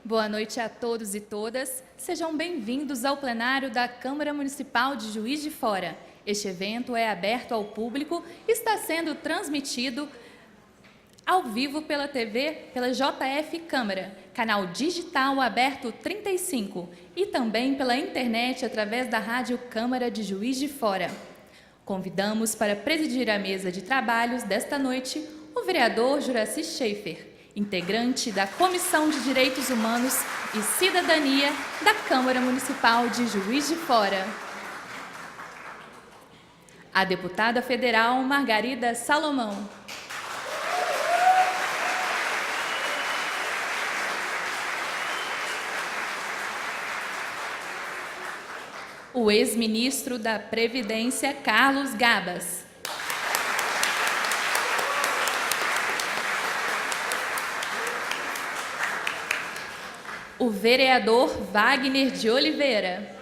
Boa noite a todos e todas. Sejam bem-vindos ao plenário da Câmara Municipal de Juiz de Fora. Este evento é aberto ao público e está sendo transmitido ao vivo pela TV, pela JF Câmara, canal digital aberto 35, e também pela internet através da Rádio Câmara de Juiz de Fora. Convidamos para presidir a mesa de trabalhos desta noite o vereador Juraci Schaeffer, integrante da Comissão de Direitos Humanos e Cidadania da Câmara Municipal de Juiz de Fora. A deputada federal Margarida Salomão. O ex-ministro da Previdência, Carlos Gabas. O vereador Wagner de Oliveira.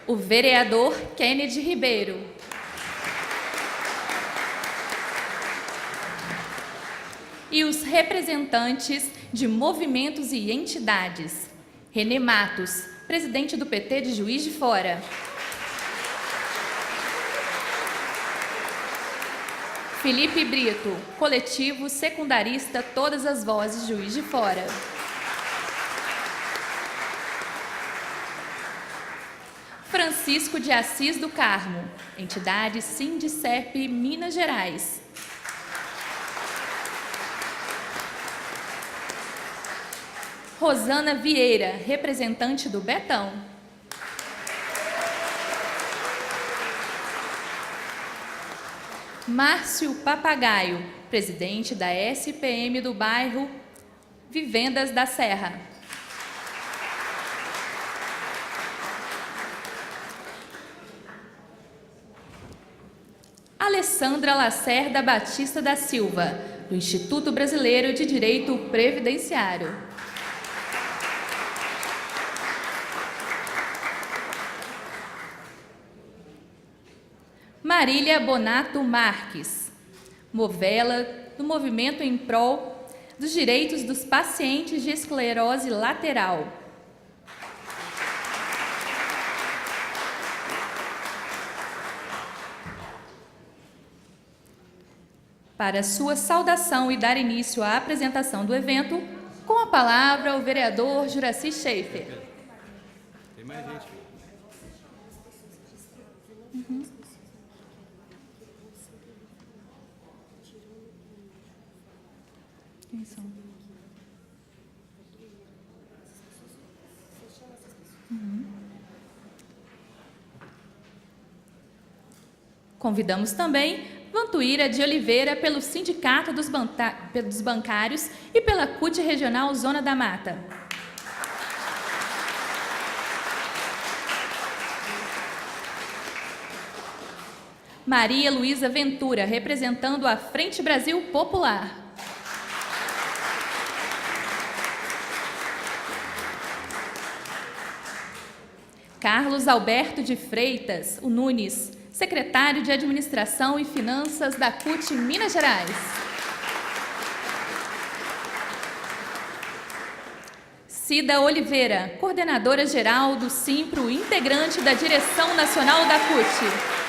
O vereador Kennedy Ribeiro. E os representantes de movimentos e entidades. Renê Matos, presidente do PT de Juiz de Fora. Felipe Brito, coletivo secundarista Todas as Vozes Juiz de Fora. Francisco de Assis do Carmo, entidade Sindicerp Minas Gerais. Rosana Vieira, representante do Betão. Márcio Papagaio, presidente da SPM do bairro Vivendas da Serra. Alessandra Lacerda Batista da Silva, do Instituto Brasileiro de Direito Previdenciário. Marília Bonato Marques, Movela, do Movimento em Prol dos Direitos dos Pacientes de Esclerose Lateral. Para sua saudação e dar início à apresentação do evento, com a palavra o vereador Juraci Schaeffer. Tem mais gente. Quem são? Convidamos também Vantuíra de Oliveira pelo Sindicato dos Bancários e pela CUT Regional Zona da Mata. Maria Luísa Ventura, representando a Frente Brasil Popular. Carlos Alberto de Freitas, o Nunes, secretário de Administração e Finanças da CUT Minas Gerais. Cida Oliveira, coordenadora geral do Simpro, integrante da Direção Nacional da CUT.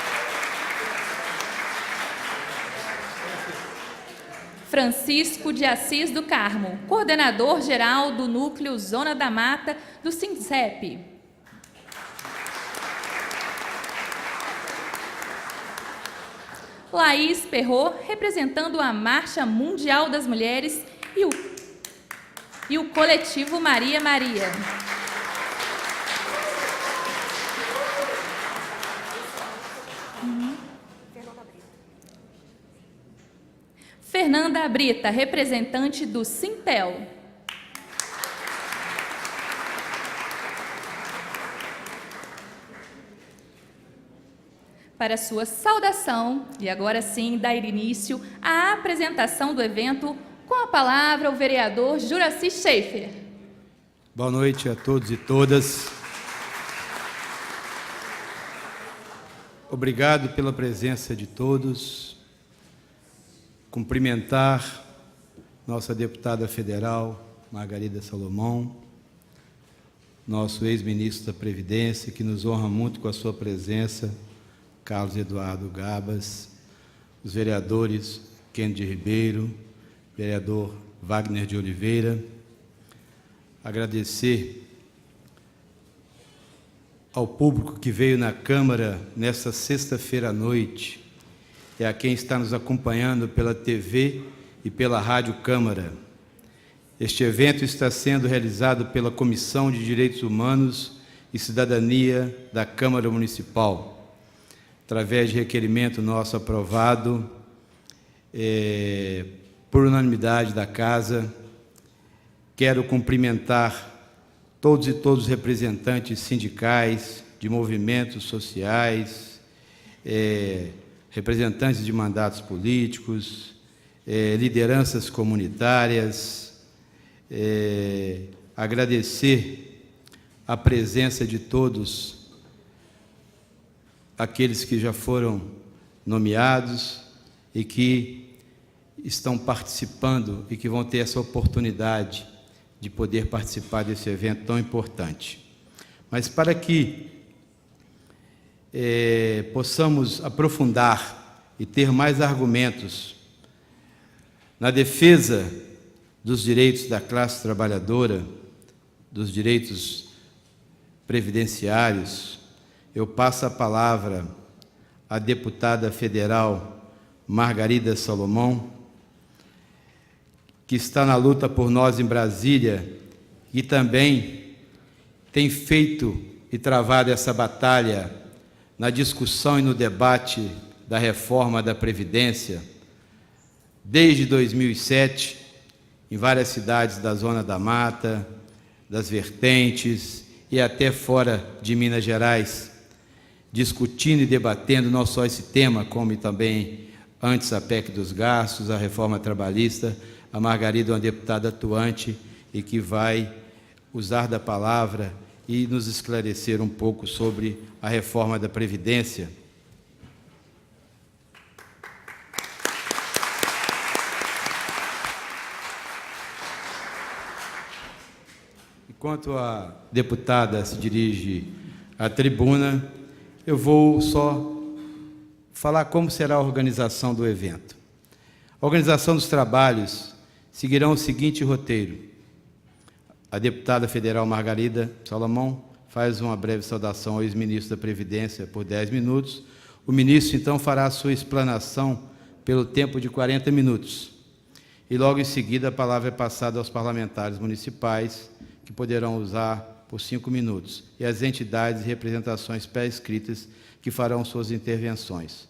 Francisco de Assis do Carmo, coordenador geral do Núcleo Zona da Mata do SINCEP. Laís Perrot, representando a Marcha Mundial das Mulheres e o coletivo Maria Maria. Fernanda Brita, representante do Sintel. Para sua saudação, e agora sim dar início à apresentação do evento, com a palavra o vereador Juraci Schaeffer. Boa noite a todos e todas. Obrigado pela presença de todos. cumprimentar nossa deputada federal, Margarida Salomão, nosso ex-ministro da Previdência, que nos honra muito com a sua presença, Carlos Eduardo Gabas, os vereadores Kennedy Ribeiro, vereador Wagner de Oliveira, agradecer ao público que veio na Câmara nesta sexta-feira à noite e a quem está nos acompanhando pela TV e pela Rádio Câmara. Este evento está sendo realizado pela Comissão de Direitos Humanos e Cidadania da Câmara Municipal, através de requerimento nosso aprovado por unanimidade da Casa. Quero cumprimentar todos e todos os representantes sindicais, de movimentos sociais, representantes de mandatos políticos, lideranças comunitárias, agradecer a presença de todos aqueles que já foram nomeados e que estão participando e que vão ter essa oportunidade de poder participar desse evento tão importante. Mas para que possamos aprofundar e ter mais argumentos na defesa dos direitos da classe trabalhadora, dos direitos previdenciários, eu passo a palavra à deputada federal Margarida Salomão, que está na luta por nós em Brasília e também tem feito e travado essa batalha na discussão e no debate da reforma da Previdência desde 2007, em várias cidades da Zona da Mata, das Vertentes e até fora de Minas Gerais, discutindo e debatendo não só esse tema, como também antes a PEC dos gastos, a reforma trabalhista. A Margarida é uma deputada atuante e que vai usar da palavra e nos esclarecer um pouco sobre a reforma da Previdência. Enquanto a deputada se dirige à tribuna, eu vou só falar como será a organização do evento. A organização dos trabalhos seguirão o seguinte roteiro. A deputada federal Margarida Salomão faz uma breve saudação ao ex-ministro da Previdência por 10 minutos. O ministro, então, fará a sua explanação pelo tempo de 40 minutos. E, logo em seguida, a palavra é passada aos parlamentares municipais, que poderão usar por 5 minutos, e às entidades e representações pré-escritas que farão suas intervenções.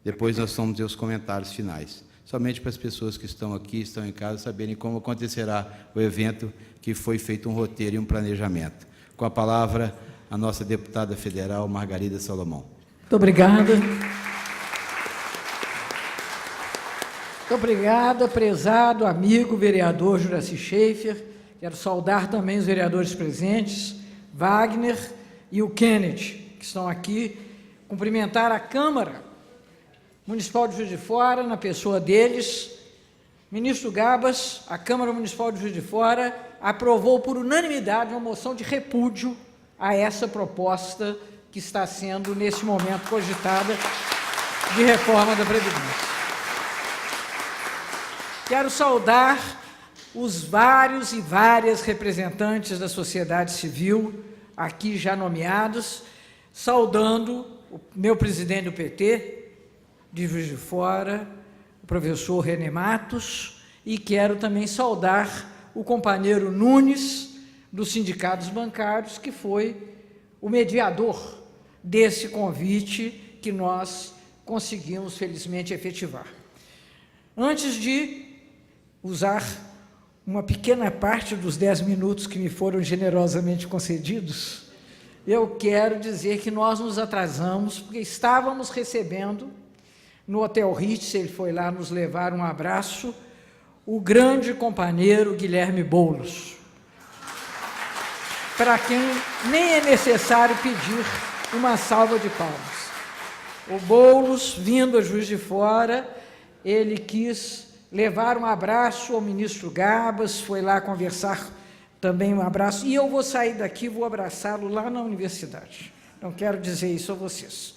Depois nós vamos ter os comentários finais. Somente para as pessoas que estão aqui, estão em casa, saberem como acontecerá o evento, que foi feito um roteiro e um planejamento. Com a palavra, a nossa deputada federal, Margarida Salomão. Muito obrigada. Muito obrigada, prezado amigo vereador Juraci Schaefer. Quero saudar também os vereadores presentes, Wagner e o Kennedy, que estão aqui, cumprimentar a Câmara Municipal de Juiz de Fora, na pessoa deles. Ministro Gabas, a Câmara Municipal de Juiz de Fora aprovou por unanimidade uma moção de repúdio a essa proposta que está sendo, nesse momento, cogitada de reforma da Previdência. Quero saudar os vários e várias representantes da sociedade civil aqui já nomeados, saudando o meu presidente do PT, de Juiz de Fora, o professor René Matos, e quero também saudar o companheiro Nunes, dos sindicatos bancários, que foi o mediador desse convite que nós conseguimos, felizmente, efetivar. Antes de usar uma pequena parte dos 10 minutos que me foram generosamente concedidos, eu quero dizer que nós nos atrasamos, porque estávamos recebendo, no Hotel Ritz, ele foi lá nos levar um abraço, o grande companheiro Guilherme Boulos, para quem nem é necessário pedir uma salva de palmas. O Boulos, vindo a Juiz de Fora, ele quis levar um abraço ao ministro Gabas, foi lá conversar também, um abraço, e eu vou sair daqui, vou abraçá-lo lá na universidade. Então, quero dizer isso a vocês.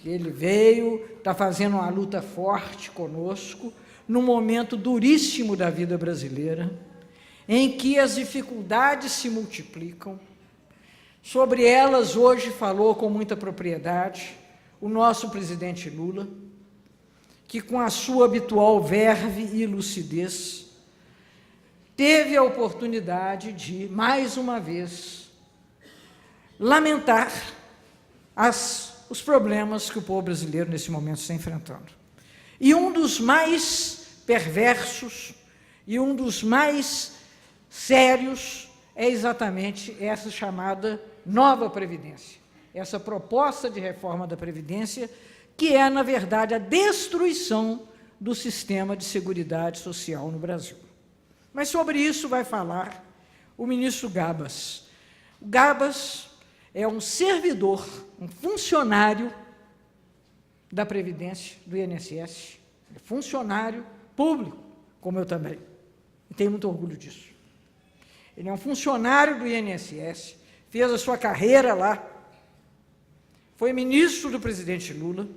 Ele veio, está fazendo uma luta forte conosco, num momento duríssimo da vida brasileira, em que as dificuldades se multiplicam. Sobre elas, hoje, falou com muita propriedade o nosso presidente Lula, que, com a sua habitual verve e lucidez, teve a oportunidade de, mais uma vez, lamentar os problemas que o povo brasileiro, nesse momento, está enfrentando. E um dos mais perversos e um dos mais sérios é exatamente essa chamada nova Previdência, essa proposta de reforma da Previdência, que é, na verdade, a destruição do sistema de seguridade social no Brasil. Mas sobre isso vai falar o ministro Gabas. O Gabas é um servidor, um funcionário da Previdência, do INSS, é funcionário público, como eu também, e tenho muito orgulho disso. Ele é um funcionário do INSS, fez a sua carreira lá, foi ministro do presidente Lula,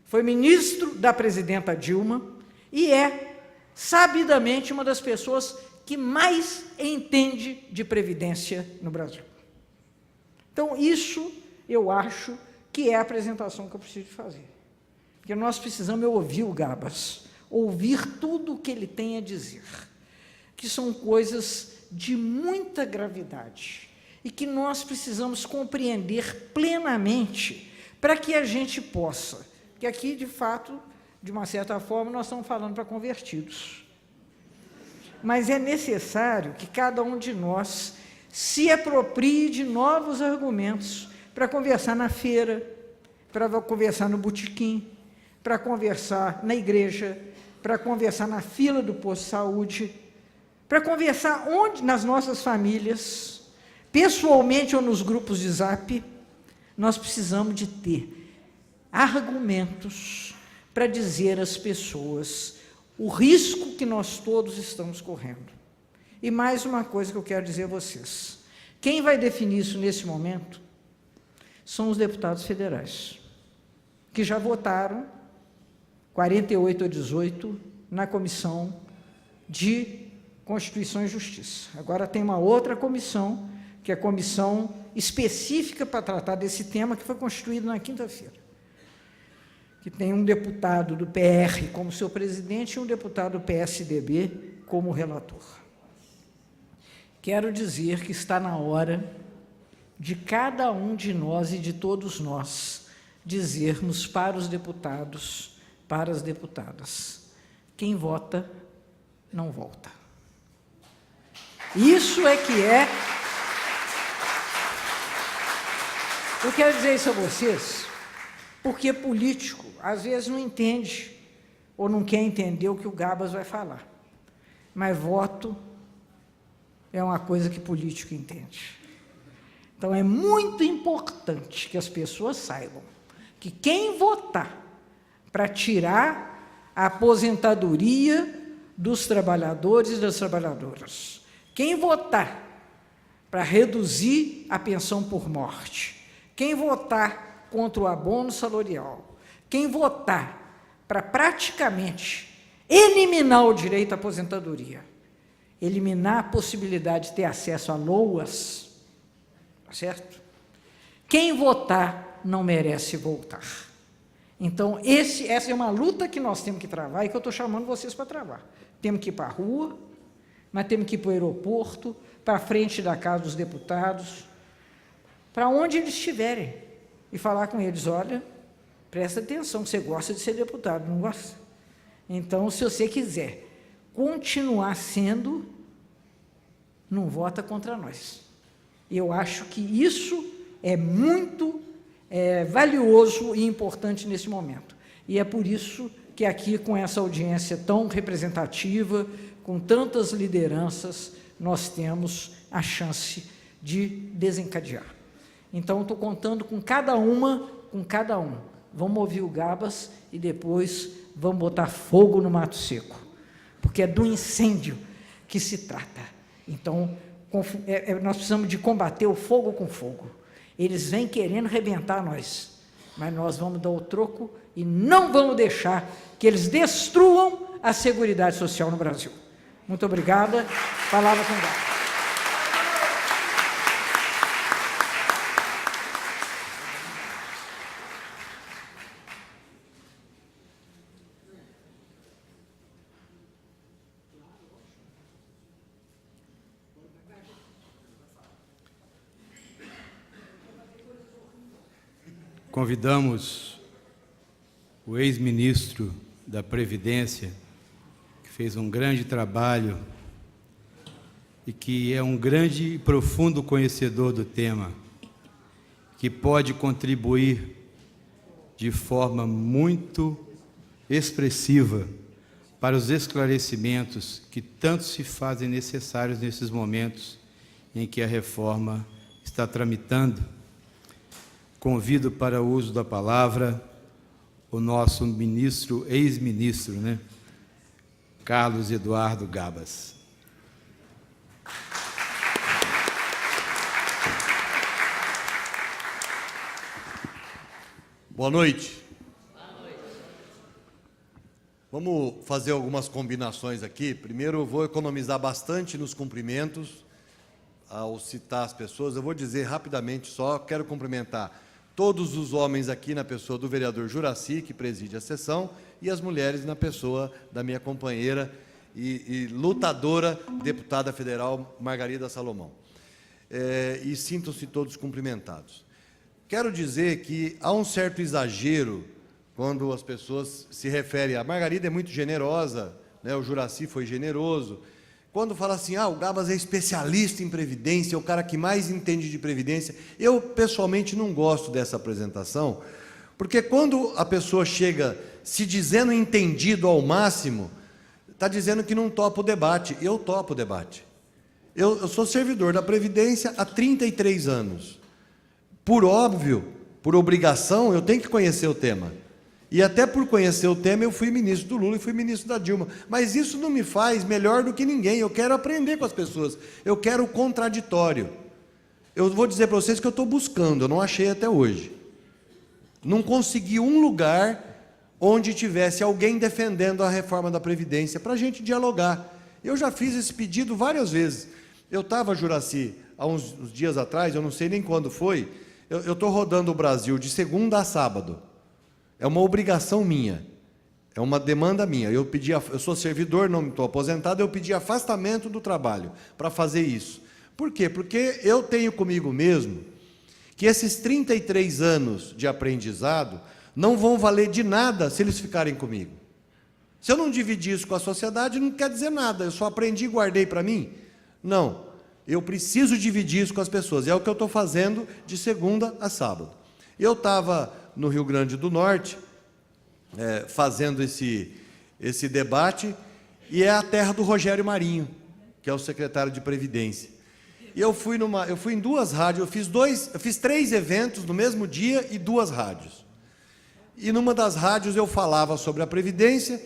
foi ministro da presidenta Dilma e é, sabidamente, uma das pessoas que mais entende de previdência no Brasil. Então, isso eu acho que é a apresentação que eu preciso fazer. Porque nós precisamos ouvir o Gabas, ouvir tudo o que ele tem a dizer, que são coisas de muita gravidade e que nós precisamos compreender plenamente para que a gente possa, porque aqui, de fato, de uma certa forma, nós estamos falando para convertidos. Mas é necessário que cada um de nós se aproprie de novos argumentos para conversar na feira, para conversar no botequim, para conversar na igreja, para conversar na fila do posto de saúde, para conversar onde, nas nossas famílias, pessoalmente ou nos grupos de zap. Nós precisamos de ter argumentos para dizer às pessoas o risco que nós todos estamos correndo. E mais uma coisa que eu quero dizer a vocês. Quem vai definir isso nesse momento são os deputados federais, que já votaram 48 a 18 na Comissão de Constituição e Justiça. Agora tem uma outra comissão, que é a comissão específica para tratar desse tema, que foi constituída na quinta-feira, que tem um deputado do PR como seu presidente e um deputado do PSDB como relator. Quero dizer que está na hora de cada um de nós e de todos nós dizermos para os deputados, para as deputadas, quem vota, não volta. Isso é que é... Eu quero dizer isso a vocês, porque político, às vezes, não entende ou não quer entender o que o Gabas vai falar. Mas voto é uma coisa que político entende. Então, é muito importante que as pessoas saibam que quem votar para tirar a aposentadoria dos trabalhadores e das trabalhadoras, quem votar para reduzir a pensão por morte, quem votar contra o abono salarial, quem votar para praticamente eliminar o direito à aposentadoria, eliminar a possibilidade de ter acesso a LOAS, certo? Quem votar não merece voltar. Então, essa é uma luta que nós temos que travar e que eu estou chamando vocês para travar. Temos que ir para a rua, mas temos que ir para o aeroporto, para a frente da Casa dos Deputados, para onde eles estiverem, e falar com eles, olha, presta atenção, você gosta de ser deputado, não gosta? Então, se você quiser continuar sendo, não vota contra nós. Eu acho que isso é muito valioso e importante nesse momento. E é por isso que aqui, com essa audiência tão representativa, com tantas lideranças, nós temos a chance de desencadear. Então, estou contando com cada um. Vamos ouvir o Gabas e depois vamos botar fogo no mato seco, porque é do incêndio que se trata. Então, nós precisamos de combater o fogo com fogo. Eles vêm querendo arrebentar nós, mas nós vamos dar o troco e não vamos deixar que eles destruam a Seguridade Social no Brasil. Muito obrigada. Palavra com Gabas. Convidamos o ex-ministro da Previdência, que fez um grande trabalho e que é um grande e profundo conhecedor do tema, que pode contribuir de forma muito expressiva para os esclarecimentos que tanto se fazem necessários nesses momentos em que a reforma está tramitando. Convido para o uso da palavra o nosso ministro, ex-ministro, Carlos Eduardo Gabas. Boa noite. Vamos fazer algumas combinações aqui. Primeiro, eu vou economizar bastante nos cumprimentos ao citar as pessoas. Eu vou dizer rapidamente só, quero cumprimentar todos os homens aqui na pessoa do vereador Juracy, que preside a sessão, e as mulheres na pessoa da minha companheira e lutadora, deputada federal Margarida Salomão. E sintam-se todos cumprimentados. Quero dizer que há um certo exagero quando as pessoas se referem a Margarida é muito generosa, o Juracy foi generoso. Quando fala assim, o Gabas é especialista em Previdência, é o cara que mais entende de Previdência, eu, pessoalmente, não gosto dessa apresentação, porque quando a pessoa chega se dizendo entendido ao máximo, está dizendo que não topa o debate. Eu topo o debate. Eu sou servidor da Previdência há 33 anos. Por óbvio, por obrigação, eu tenho que conhecer o tema. E até por conhecer o tema, eu fui ministro do Lula e fui ministro da Dilma. Mas isso não me faz melhor do que ninguém. Eu quero aprender com as pessoas. Eu quero o contraditório. Eu vou dizer para vocês que eu estou buscando, eu não achei até hoje. Não consegui um lugar onde tivesse alguém defendendo a reforma da Previdência para a gente dialogar. Eu já fiz esse pedido várias vezes. Eu estava, Juracy, há uns dias atrás, eu não sei nem quando foi, eu estou rodando o Brasil de segunda a sábado. É uma obrigação minha, é uma demanda minha. Eu sou servidor, não estou aposentado, eu pedi afastamento do trabalho para fazer isso. Por quê? Porque eu tenho comigo mesmo que esses 33 anos de aprendizado não vão valer de nada se eles ficarem comigo. Se eu não dividir isso com a sociedade, não quer dizer nada, eu só aprendi e guardei para mim. Não, eu preciso dividir isso com as pessoas, é o que eu estou fazendo de segunda a sábado. Eu estava no Rio Grande do Norte, fazendo esse debate, e é a terra do Rogério Marinho, que é o secretário de Previdência. E eu fui em duas rádios, eu fiz 3 eventos no mesmo dia e 2 rádios. E numa das rádios eu falava sobre a Previdência,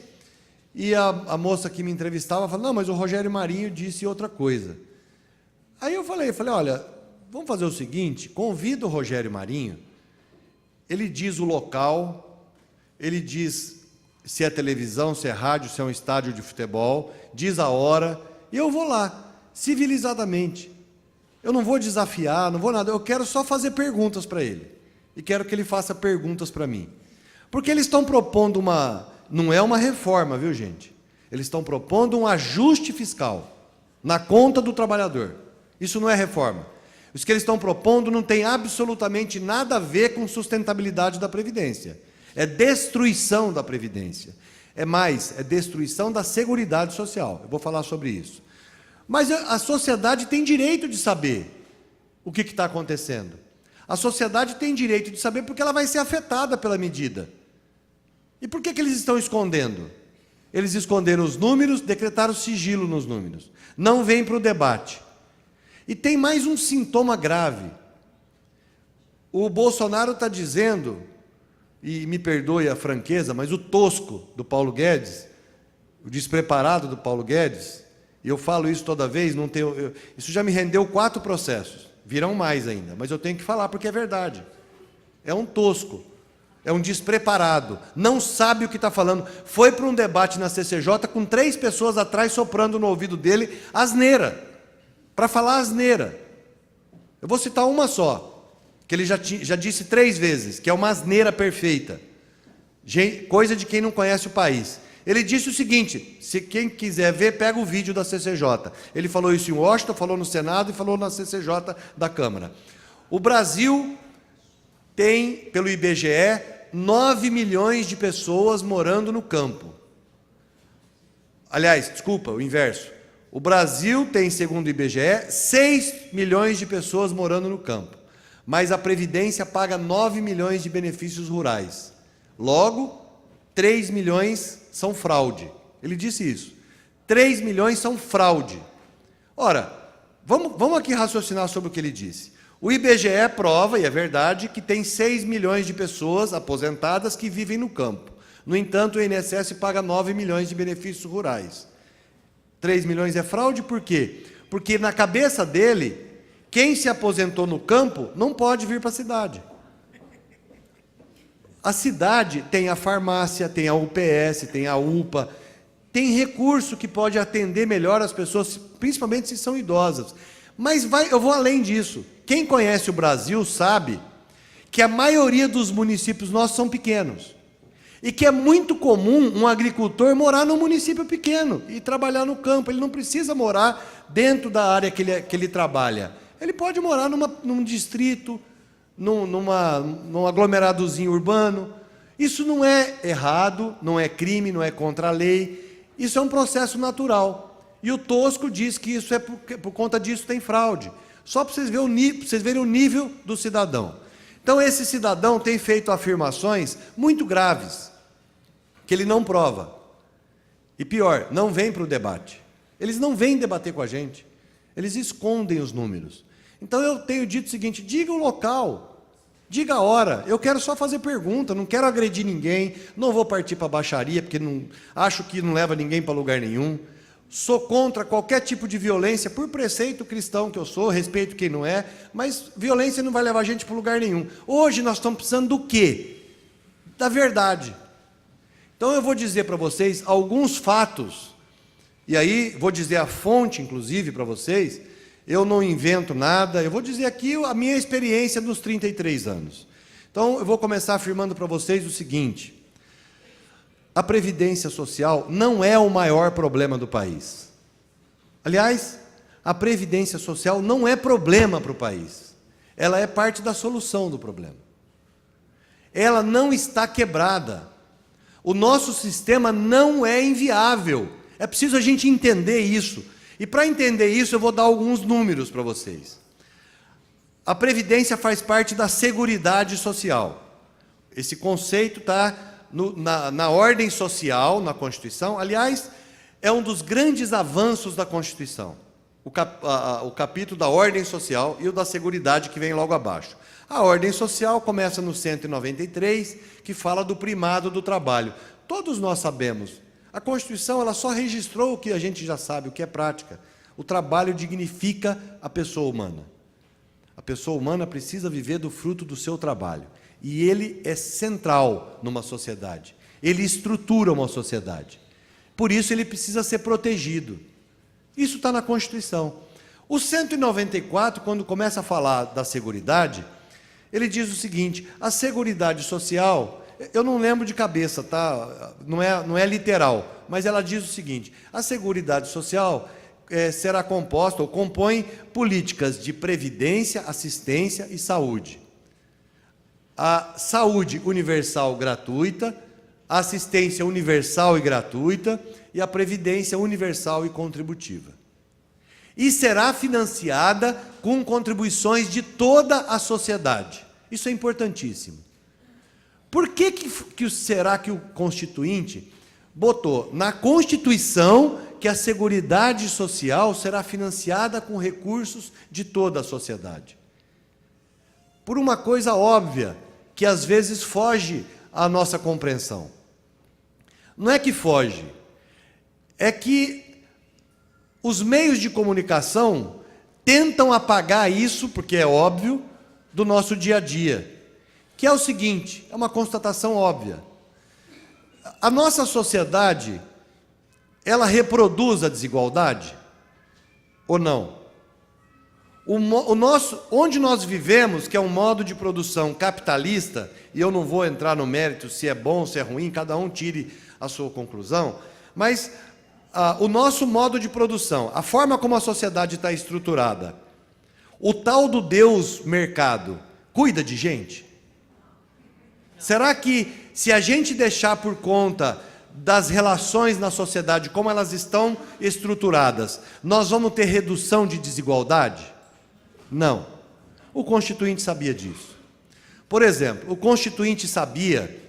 e a moça que me entrevistava falou, não, mas o Rogério Marinho disse outra coisa. Aí eu falei, olha, vamos fazer o seguinte, convida o Rogério Marinho, ele diz o local, ele diz se é televisão, se é rádio, se é um estádio de futebol, diz a hora, e eu vou lá, civilizadamente. Eu não vou desafiar, não vou nada, eu quero só fazer perguntas para ele. E quero que ele faça perguntas para mim. Porque eles estão propondo não é uma reforma, viu, gente? Eles estão propondo um ajuste fiscal na conta do trabalhador. Isso não é reforma. Isso que eles estão propondo não tem absolutamente nada a ver com sustentabilidade da Previdência. É destruição da Previdência. É destruição da Seguridade Social. Eu vou falar sobre isso. Mas a sociedade tem direito de saber o que está acontecendo. A sociedade tem direito de saber porque ela vai ser afetada pela medida. E por que eles estão escondendo? Eles esconderam os números, decretaram sigilo nos números. Não vêm para o debate. E tem mais um sintoma grave. O Bolsonaro está dizendo e me perdoe a franqueza, mas o tosco do Paulo Guedes, o despreparado do Paulo Guedes, e eu falo isso toda vez, isso já me rendeu 4 processos, virão mais ainda, mas eu tenho que falar porque é verdade. É um tosco, é um despreparado, não sabe o que está falando. Foi para um debate na CCJ com 3 pessoas atrás soprando no ouvido dele asneira, para falar asneira. Eu vou citar uma só, que ele já disse 3 vezes, que é uma asneira perfeita, coisa de quem não conhece o país. Ele disse o seguinte, se quem quiser ver, pega o vídeo da CCJ. Ele falou isso em Washington, falou no Senado e falou na CCJ da Câmara. O Brasil tem, pelo IBGE, 9 milhões de pessoas morando no campo. Aliás, desculpa, o inverso. O Brasil tem, segundo o IBGE, 6 milhões de pessoas morando no campo. Mas a Previdência paga 9 milhões de benefícios rurais. Logo, 3 milhões são fraude. Ele disse isso. 3 milhões são fraude. Ora, vamos aqui raciocinar sobre o que ele disse. O IBGE prova, e é verdade, que tem 6 milhões de pessoas aposentadas que vivem no campo. No entanto, o INSS paga 9 milhões de benefícios rurais. 3 milhões é fraude por quê? Porque na cabeça dele, quem se aposentou no campo não pode vir para a cidade. A cidade tem a farmácia, tem a UPS, tem a UPA, tem recurso que pode atender melhor as pessoas, principalmente se são idosas. Mas eu vou além disso. Quem conhece o Brasil sabe que a maioria dos municípios nossos são pequenos. E que é muito comum um agricultor morar num município pequeno e trabalhar no campo. Ele não precisa morar dentro da área que ele trabalha. Ele pode morar num distrito, num aglomeradozinho urbano. Isso não é errado, não é crime, não é contra a lei. Isso é um processo natural. E o tosco diz que isso é por conta disso tem fraude. Só para vocês verem o nível do cidadão. Então, esse cidadão tem feito afirmações muito graves, que ele não prova. E pior, não vem para o debate. Eles não vêm debater com a gente. Eles escondem os números. Então, eu tenho dito o seguinte, diga o local, diga a hora. Eu quero só fazer pergunta, não quero agredir ninguém, não vou partir para a baixaria, porque acho que não leva ninguém para lugar nenhum. Sou contra qualquer tipo de violência, por preceito cristão que eu sou, respeito quem não é, mas violência não vai levar a gente para lugar nenhum. Hoje nós estamos precisando do quê? Da verdade. Então eu vou dizer para vocês alguns fatos, e aí vou dizer a fonte, inclusive, para vocês. Eu não invento nada, eu vou dizer aqui a minha experiência nos 33 anos. Então eu vou começar afirmando para vocês o seguinte: a Previdência Social não é o maior problema do país. Aliás, a Previdência Social não é problema para o país. Ela é parte da solução do problema. Ela não está quebrada. O nosso sistema não é inviável. É preciso a gente entender isso. E para entender isso, eu vou dar alguns números para vocês. A Previdência faz parte da Seguridade Social. Esse conceito está na ordem social, na Constituição. Aliás, é um dos grandes avanços da Constituição. O capítulo da ordem social e o da seguridade, que vem logo abaixo. A ordem social começa no 193, que fala do primado do trabalho. Todos nós sabemos. A Constituição ela só registrou o que a gente já sabe, o que é prática. O trabalho dignifica a pessoa humana. A pessoa humana precisa viver do fruto do seu trabalho. E ele é central numa sociedade. Ele estrutura uma sociedade. Por isso ele precisa ser protegido. Isso está na Constituição. O 194, quando começa a falar da seguridade, ele diz o seguinte: a Seguridade Social, eu não lembro de cabeça, tá? Não é literal, mas ela diz o seguinte: a Seguridade Social será composta ou compõe políticas de previdência, assistência e saúde. A saúde universal gratuita, a assistência universal e gratuita e a previdência universal e contributiva. E será financiada com contribuições de toda a sociedade. Isso é importantíssimo. Por que será que o Constituinte botou na Constituição que a Seguridade Social será financiada com recursos de toda a sociedade? Por uma coisa óbvia, que às vezes foge à nossa compreensão. Não é que foge, é que os meios de comunicação tentam apagar isso, porque é óbvio, do nosso dia a dia, que é o seguinte, é uma constatação óbvia. A nossa sociedade, ela reproduz a desigualdade ou não? Onde nós vivemos, que é um modo de produção capitalista, e eu não vou entrar no mérito se é bom, se é ruim, cada um tire a sua conclusão, mas o nosso modo de produção, a forma como a sociedade está estruturada, o tal do Deus mercado, cuida de gente? Será que, se a gente deixar por conta das relações na sociedade, como elas estão estruturadas, nós vamos ter redução de desigualdade? Não. O Constituinte sabia disso. Por exemplo, o Constituinte sabia,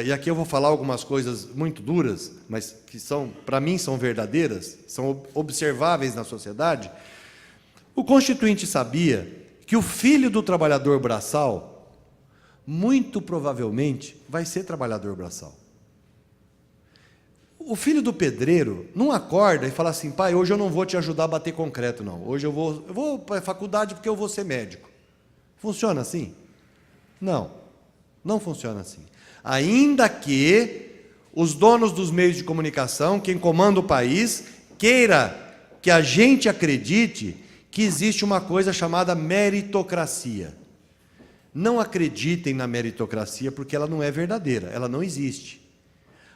e aqui eu vou falar algumas coisas muito duras, mas que para mim são verdadeiras, são observáveis na sociedade. O Constituinte sabia que o filho do trabalhador braçal, muito provavelmente, vai ser trabalhador braçal. O filho do pedreiro não acorda e fala assim, pai, hoje eu não vou te ajudar a bater concreto, não. Hoje eu vou para a faculdade porque eu vou ser médico. Funciona assim? Não, não funciona assim. Ainda que os donos dos meios de comunicação, quem comanda o país, queira que a gente acredite que existe uma coisa chamada meritocracia. Não acreditem na meritocracia porque ela não é verdadeira, ela não existe.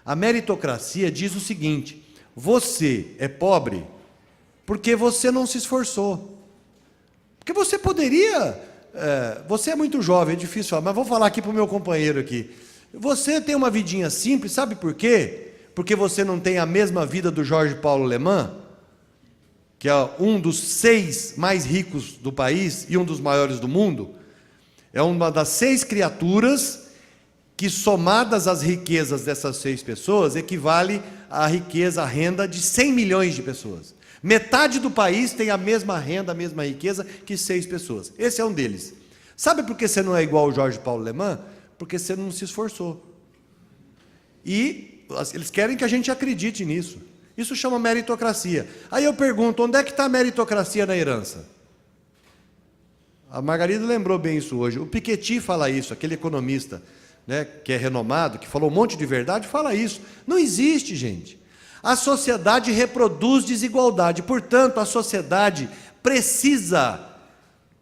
A meritocracia diz o seguinte, você é pobre porque você não se esforçou. Porque você poderia, você é muito jovem, é difícil falar, mas vou falar aqui para o meu companheiro aqui. Você tem uma vidinha simples, sabe por quê? Porque você não tem a mesma vida do Jorge Paulo Lemann, que é um dos 6 mais ricos do país e um dos maiores do mundo. É uma das 6 criaturas que, somadas as riquezas dessas 6 pessoas, equivale à riqueza, à renda de 100 milhões de pessoas. Metade do país tem a mesma renda, a mesma riqueza que 6 pessoas. Esse é um deles. Sabe por que você não é igual ao Jorge Paulo Lemann? Porque você não se esforçou. E eles querem que a gente acredite nisso. Isso chama meritocracia. Aí eu pergunto, onde é que está a meritocracia na herança? A Margarida lembrou bem isso hoje. O Piketty fala isso, aquele economista, né, que é renomado, que falou um monte de verdade, fala isso. Não existe, gente. A sociedade reproduz desigualdade. Portanto, a sociedade precisa,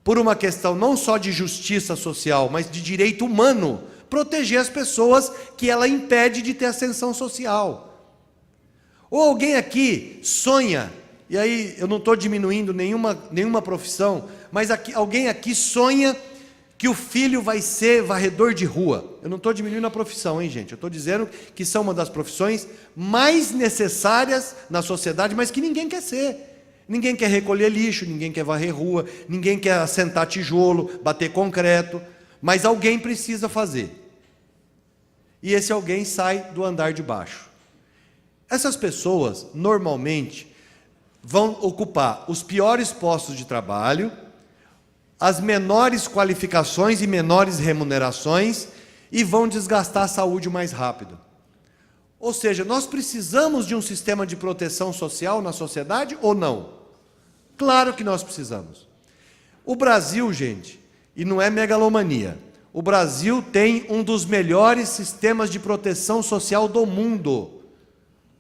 por uma questão não só de justiça social, mas de direito humano, proteger as pessoas que ela impede de ter ascensão social. Ou alguém aqui sonha, e aí eu não estou diminuindo nenhuma profissão, mas alguém aqui sonha que o filho vai ser varredor de rua. Eu não estou diminuindo a profissão, hein, gente? Eu estou dizendo que são uma das profissões mais necessárias na sociedade, mas que ninguém quer ser. Ninguém quer recolher lixo, ninguém quer varrer rua, ninguém quer assentar tijolo, bater concreto, mas alguém precisa fazer. E esse alguém sai do andar de baixo. Essas pessoas, normalmente, vão ocupar os piores postos de trabalho, as menores qualificações e menores remunerações, e vão desgastar a saúde mais rápido. Ou seja, nós precisamos de um sistema de proteção social na sociedade ou não? Claro que nós precisamos. O Brasil, gente, e não é megalomania, o Brasil tem um dos melhores sistemas de proteção social do mundo.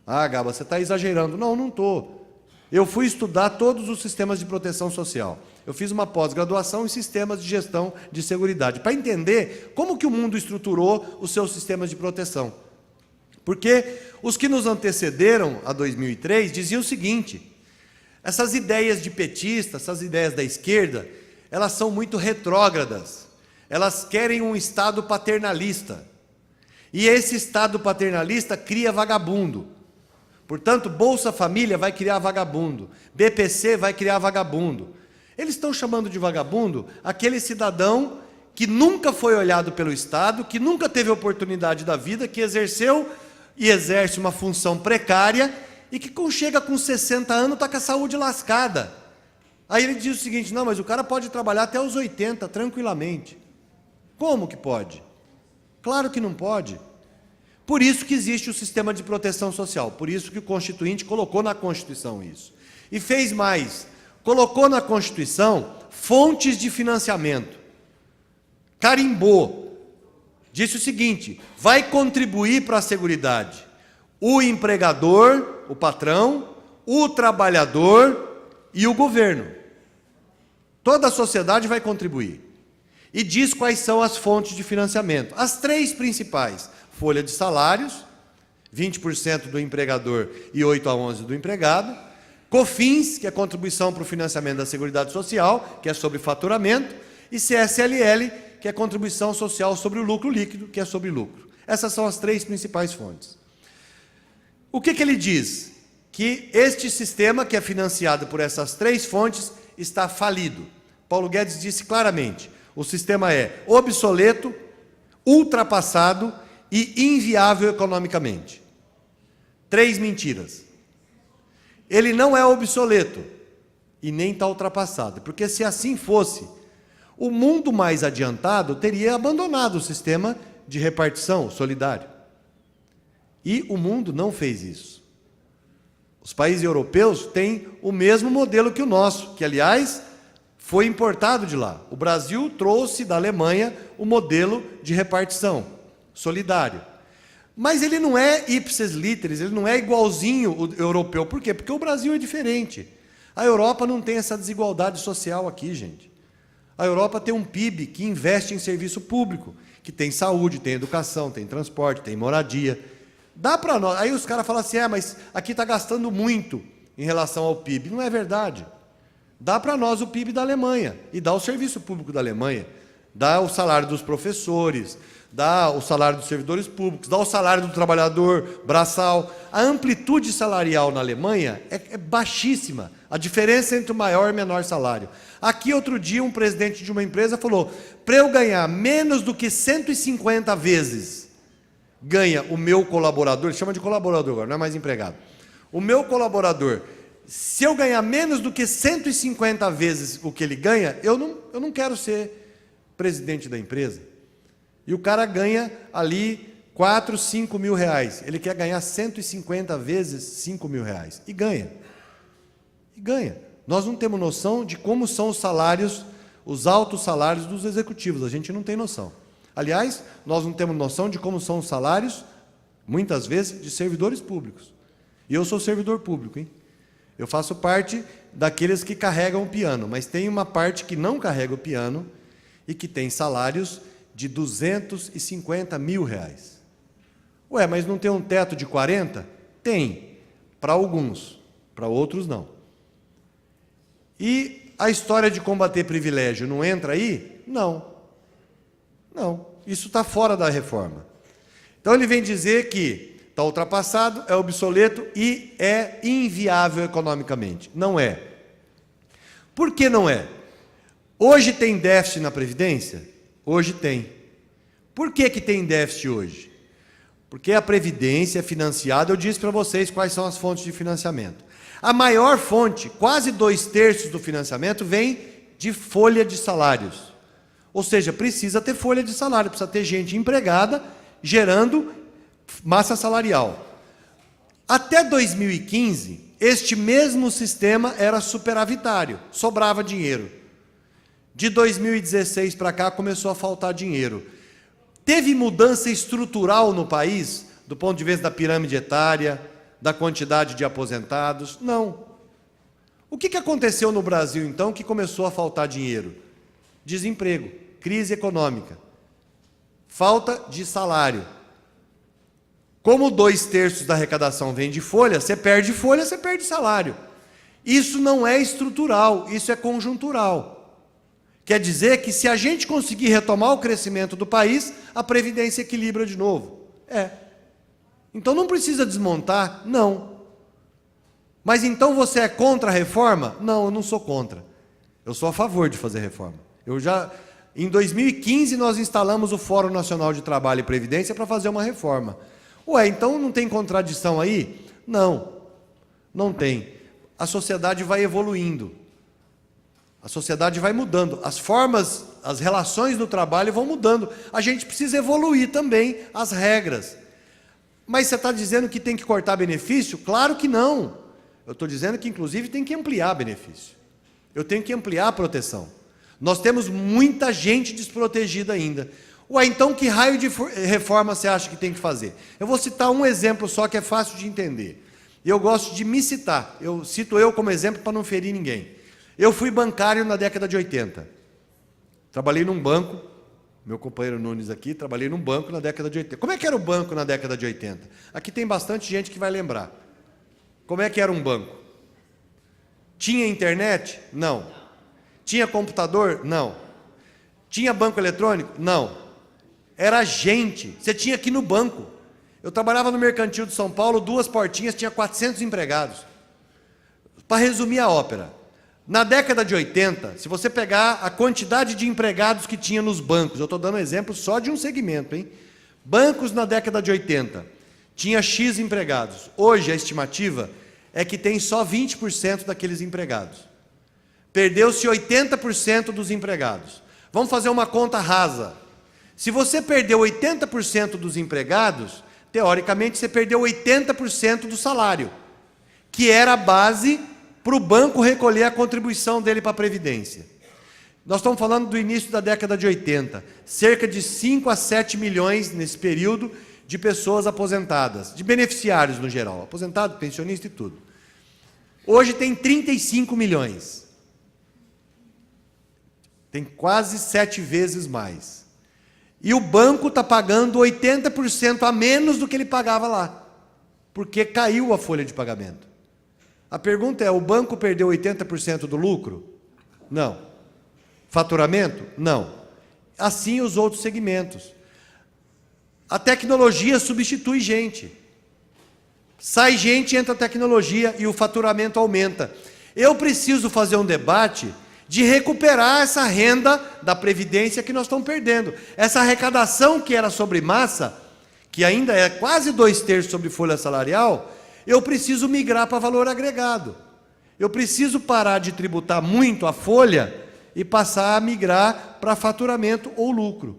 Ah, Gaba, você está exagerando. Não, não estou. Eu fui estudar todos os sistemas de proteção social. Eu fiz uma pós-graduação em sistemas de gestão de seguridade, para entender como que o mundo estruturou os seus sistemas de proteção. Porque os que nos antecederam, a 2003, diziam o seguinte, essas ideias de petista, essas ideias da esquerda, elas são muito retrógradas. Elas querem um Estado paternalista. E esse Estado paternalista cria vagabundo. Portanto, Bolsa Família vai criar vagabundo, BPC vai criar vagabundo. Eles estão chamando de vagabundo aquele cidadão que nunca foi olhado pelo Estado, que nunca teve oportunidade da vida, que exerceu e exerce uma função precária e que chega com 60 anos está com a saúde lascada. Aí ele diz o seguinte, não, mas o cara pode trabalhar até os 80 tranquilamente. Como que pode? Claro que não pode. Por isso que existe o sistema de proteção social, por isso que o Constituinte colocou na Constituição isso. E fez mais, colocou na Constituição fontes de financiamento. Carimbou. Disse o seguinte: vai contribuir para a Seguridade o empregador, o patrão, o trabalhador e o governo. Toda a sociedade vai contribuir. E diz quais são as fontes de financiamento. As três principais: folha de salários, 20% do empregador e 8 a 11 do empregado. COFINS, que é contribuição para o financiamento da Seguridade Social, que é sobre faturamento. E CSLL, que é contribuição social sobre o lucro líquido, que é sobre lucro. Essas são as três principais fontes. O que ele diz? Que este sistema, que é financiado por essas três fontes, está falido. Paulo Guedes disse claramente: o sistema é obsoleto, ultrapassado e inviável economicamente. Três mentiras. Ele não é obsoleto e nem está ultrapassado, porque se assim fosse, o mundo mais adiantado teria abandonado o sistema de repartição solidário. E o mundo não fez isso. Os países europeus têm o mesmo modelo que o nosso, que, aliás, foi importado de lá. O Brasil trouxe da Alemanha o modelo de repartição solidário. Mas ele não é ipsis literis, ele não é igualzinho o europeu. Por quê? Porque o Brasil é diferente. A Europa não tem essa desigualdade social aqui, gente. A Europa tem um PIB que investe em serviço público, que tem saúde, tem educação, tem transporte, tem moradia. Dá para nós. Aí os caras falam assim: mas aqui está gastando muito em relação ao PIB. Não é verdade. Dá para nós o PIB da Alemanha, e dá o serviço público da Alemanha, dá o salário dos professores, dá o salário dos servidores públicos, dá o salário do trabalhador braçal. A amplitude salarial na Alemanha é baixíssima, a diferença entre o maior e o menor salário. Aqui, outro dia, um presidente de uma empresa falou: para eu ganhar menos do que 150 vezes ganha o meu colaborador, ele chama de colaborador agora, não é mais empregado, o meu colaborador, se eu ganhar menos do que 150 vezes o que ele ganha, eu não quero ser presidente da empresa. E o cara ganha ali 4, 5 mil reais. Ele quer ganhar 150 vezes 5 mil reais. E ganha. E ganha. Nós não temos noção de como são os salários, os altos salários dos executivos. A gente não tem noção. Aliás, nós não temos noção de como são os salários, muitas vezes, de servidores públicos. E eu sou servidor público, hein? Eu faço parte daqueles que carregam o piano, mas tem uma parte que não carrega o piano e que tem salários de 250 mil reais. Ué, mas não tem um teto de 40? Tem, para alguns, para outros não. E a história de combater privilégio não entra aí? Não. Não, isso está fora da reforma. Então ele vem dizer que está ultrapassado, é obsoleto e é inviável economicamente. Não é. Por que não é? Hoje tem déficit na Previdência? Hoje tem. Por que tem déficit hoje? Porque a Previdência é financiada, eu disse para vocês quais são as fontes de financiamento. A maior fonte, quase 2/3 do financiamento, vem de folha de salários. Ou seja, precisa ter folha de salário, precisa ter gente empregada, gerando massa salarial. Até 2015, este mesmo sistema era superavitário, sobrava dinheiro. De 2016 para cá começou a faltar dinheiro. Teve mudança estrutural no país, do ponto de vista da pirâmide etária, da quantidade de aposentados? Não. O que aconteceu no Brasil, então, que começou a faltar dinheiro? Desemprego, crise econômica, falta de salário. Como 2/3 da arrecadação vem de folha, você perde salário. Isso não é estrutural, isso é conjuntural. Quer dizer que se a gente conseguir retomar o crescimento do país, a Previdência equilibra de novo. Então não precisa desmontar? Não. Mas então você é contra a reforma? Não, eu não sou contra. Eu sou a favor de fazer reforma. Em 2015, nós instalamos o Fórum Nacional de Trabalho e Previdência para fazer uma reforma. Ué, então não tem contradição aí? Não, não tem. A sociedade vai evoluindo. A sociedade vai mudando, as formas, as relações do trabalho vão mudando. A gente precisa evoluir também as regras. Mas você está dizendo que tem que cortar benefício? Claro que não. Eu estou dizendo que, inclusive, tem que ampliar benefício. Eu tenho que ampliar a proteção. Nós temos muita gente desprotegida ainda. Ué, então que raio de reforma você acha que tem que fazer? Eu vou citar um exemplo só que é fácil de entender. Eu gosto de me citar. Eu cito eu como exemplo para não ferir ninguém. Eu fui bancário na década de 80. Trabalhei num banco, meu companheiro Nunes aqui, trabalhei num banco na década de 80. Como é que era o banco na década de 80? Aqui tem bastante gente que vai lembrar. Como é que era um banco? Tinha internet? Não. Tinha computador? Não. Tinha banco eletrônico? Não. Era gente. Você tinha que ir no banco. Eu trabalhava no Mercantil de São Paulo, 2 portinhas, tinha 400 empregados. Para resumir a ópera, na década de 80, se você pegar a quantidade de empregados que tinha nos bancos, eu estou dando exemplo só de um segmento, hein? Bancos na década de 80, tinha X empregados. Hoje a estimativa é que tem só 20% daqueles empregados. Perdeu-se 80% dos empregados. Vamos fazer uma conta rasa. Se você perdeu 80% dos empregados, teoricamente você perdeu 80% do salário, que era a base para o banco recolher a contribuição dele para a Previdência. Nós estamos falando do início da década de 80, cerca de 5 a 7 milhões nesse período de pessoas aposentadas, de beneficiários no geral, aposentado, pensionista e tudo. Hoje tem 35 milhões. Tem quase 7 vezes mais. E o banco está pagando 80% a menos do que ele pagava lá, porque caiu a folha de pagamento. A pergunta é, o banco perdeu 80% do lucro? Não. Faturamento? Não. Assim os outros segmentos. A tecnologia substitui gente. Sai gente, entra tecnologia e o faturamento aumenta. Eu preciso fazer um debate de recuperar essa renda da Previdência que nós estamos perdendo. Essa arrecadação que era sobre massa, que ainda é quase 2/3 sobre folha salarial, eu preciso migrar para valor agregado. Eu preciso parar de tributar muito a folha e passar a migrar para faturamento ou lucro,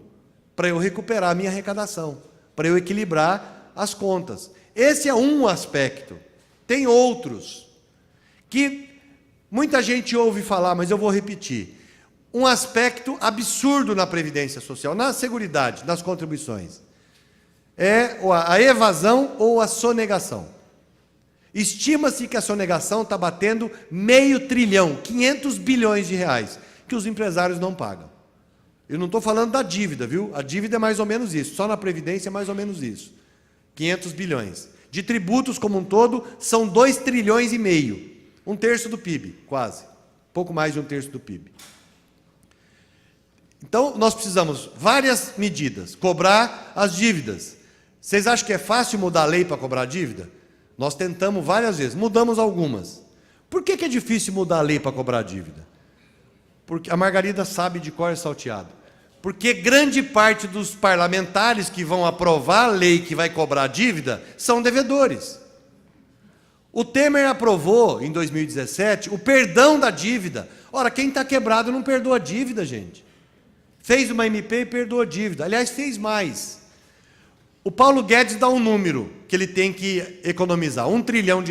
para eu recuperar a minha arrecadação, para eu equilibrar as contas. Esse é um aspecto. Tem outros que muita gente ouve falar, mas eu vou repetir. Um aspecto absurdo na Previdência Social, na Seguridade, nas contribuições, é a evasão ou a sonegação. Estima-se que a sonegação está batendo R$500 bilhão, 500 bilhões de reais, que os empresários não pagam. Eu não estou falando da dívida, viu? A dívida é mais ou menos isso, só na Previdência é mais ou menos isso. 500 bilhões. De tributos como um todo, são 2,5 trilhões, 1/3 do PIB, quase. Pouco mais de 1/3 do PIB. Então, nós precisamos várias medidas. Cobrar as dívidas. Vocês acham que é fácil mudar a lei para cobrar a dívida? Nós tentamos várias vezes, mudamos algumas. Por que é difícil mudar a lei para cobrar a dívida? Porque a Margarida sabe de cor e salteado. Porque grande parte dos parlamentares que vão aprovar a lei que vai cobrar a dívida são devedores. O Temer aprovou, em 2017, o perdão da dívida. Ora, quem está quebrado não perdoa a dívida, gente. Fez uma MP e perdoou a dívida. Aliás, fez mais. O Paulo Guedes dá um número que ele tem que economizar, R$1 trilhão.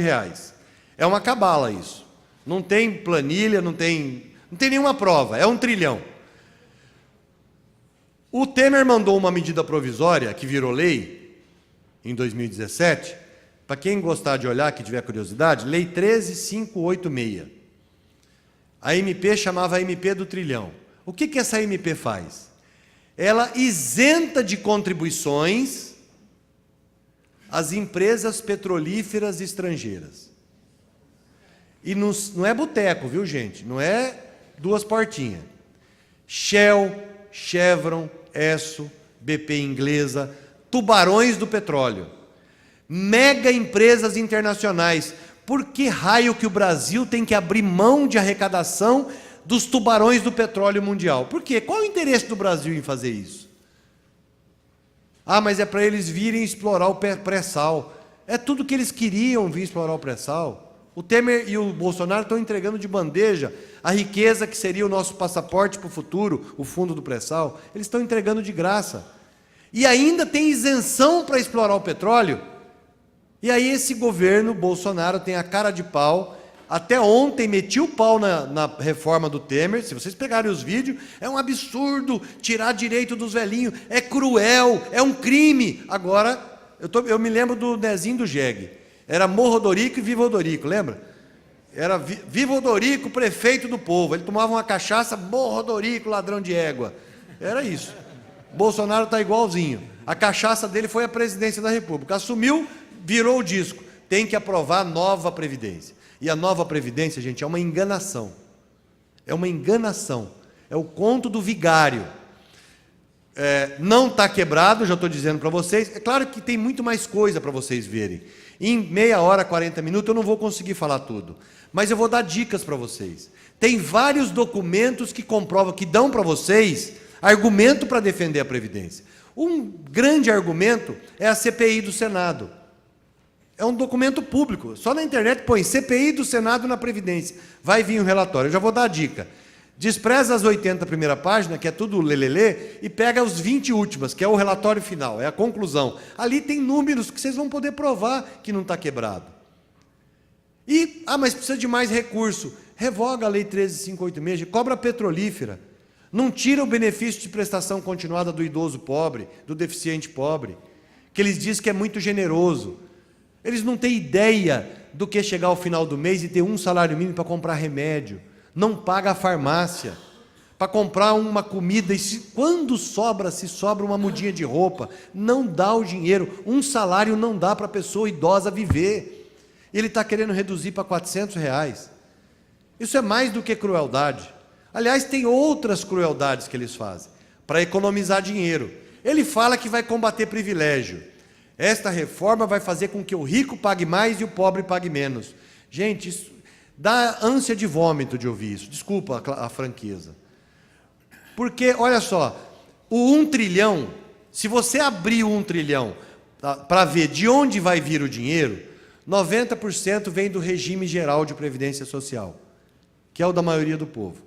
É uma cabala isso. Não tem planilha, não tem nenhuma prova, é 1 trilhão. O Temer mandou uma medida provisória, que virou lei, em 2017, para quem gostar de olhar, que tiver curiosidade, Lei 13.586. A MP chamava MP do trilhão. O que essa MP faz? Ela isenta de contribuições as empresas petrolíferas estrangeiras. E não é boteco, viu, gente? Não é 2 portinhas. Shell, Chevron, Esso, BP inglesa, tubarões do petróleo. Mega empresas internacionais. Por que raio que o Brasil tem que abrir mão de arrecadação dos tubarões do petróleo mundial? Por quê? Qual é o interesse do Brasil em fazer isso? Ah, mas é para eles virem explorar o pré-sal. É tudo que eles queriam vir explorar o pré-sal. O Temer e o Bolsonaro estão entregando de bandeja a riqueza que seria o nosso passaporte para o futuro, o fundo do pré-sal. Eles estão entregando de graça. E ainda tem isenção para explorar o petróleo. E aí esse governo Bolsonaro tem a cara de pau. Até ontem metiu o pau na reforma do Temer. Se vocês pegarem os vídeos, é um absurdo tirar direito dos velhinhos. É cruel, é um crime. Agora, eu me lembro do Nezinho do Jegue. Era Morro Odorico e Viva Odorico, lembra? Era Viva Odorico, prefeito do povo. Ele tomava uma cachaça, Morro Odorico, ladrão de égua. Era isso. Bolsonaro está igualzinho. A cachaça dele foi a presidência da República. Assumiu, virou o disco. Tem que aprovar a nova Previdência. E a nova Previdência, gente, é uma enganação. É uma enganação. É o conto do vigário. Não está quebrado, já estou dizendo para vocês. É claro que tem muito mais coisa para vocês verem. Em meia hora, 40 minutos, eu não vou conseguir falar tudo. Mas eu vou dar dicas para vocês. Tem vários documentos que comprovam, que dão para vocês argumento para defender a Previdência. Um grande argumento é a CPI do Senado. É um documento público. Só na internet põe CPI do Senado na Previdência. Vai vir um relatório. Eu já vou dar a dica. Despreza as 80 primeiras páginas, que é tudo lelelê, e pega os 20 últimas, que é o relatório final, é a conclusão. Ali tem números que vocês vão poder provar que não está quebrado. Mas precisa de mais recurso. Revoga a Lei 13.586, cobra petrolífera. Não tira o benefício de prestação continuada do idoso pobre, do deficiente pobre, que eles dizem que é muito generoso. Eles não têm ideia do que chegar ao final do mês e ter um salário mínimo para comprar remédio. Não paga a farmácia, para comprar uma comida, e quando sobra, se sobra uma mudinha de roupa, não dá o dinheiro, um salário não dá para a pessoa idosa viver. Ele está querendo reduzir para R$400. Isso é mais do que crueldade. Aliás, tem outras crueldades que eles fazem, para economizar dinheiro. Ele fala que vai combater privilégio. Esta reforma vai fazer com que o rico pague mais e o pobre pague menos. Gente, isso dá ânsia de vômito de ouvir isso. Desculpa a franqueza. Porque, olha só, o 1 trilhão, se você abrir o 1 trilhão para ver de onde vai vir o dinheiro, 90% vem do regime geral de previdência social, que é o da maioria do povo.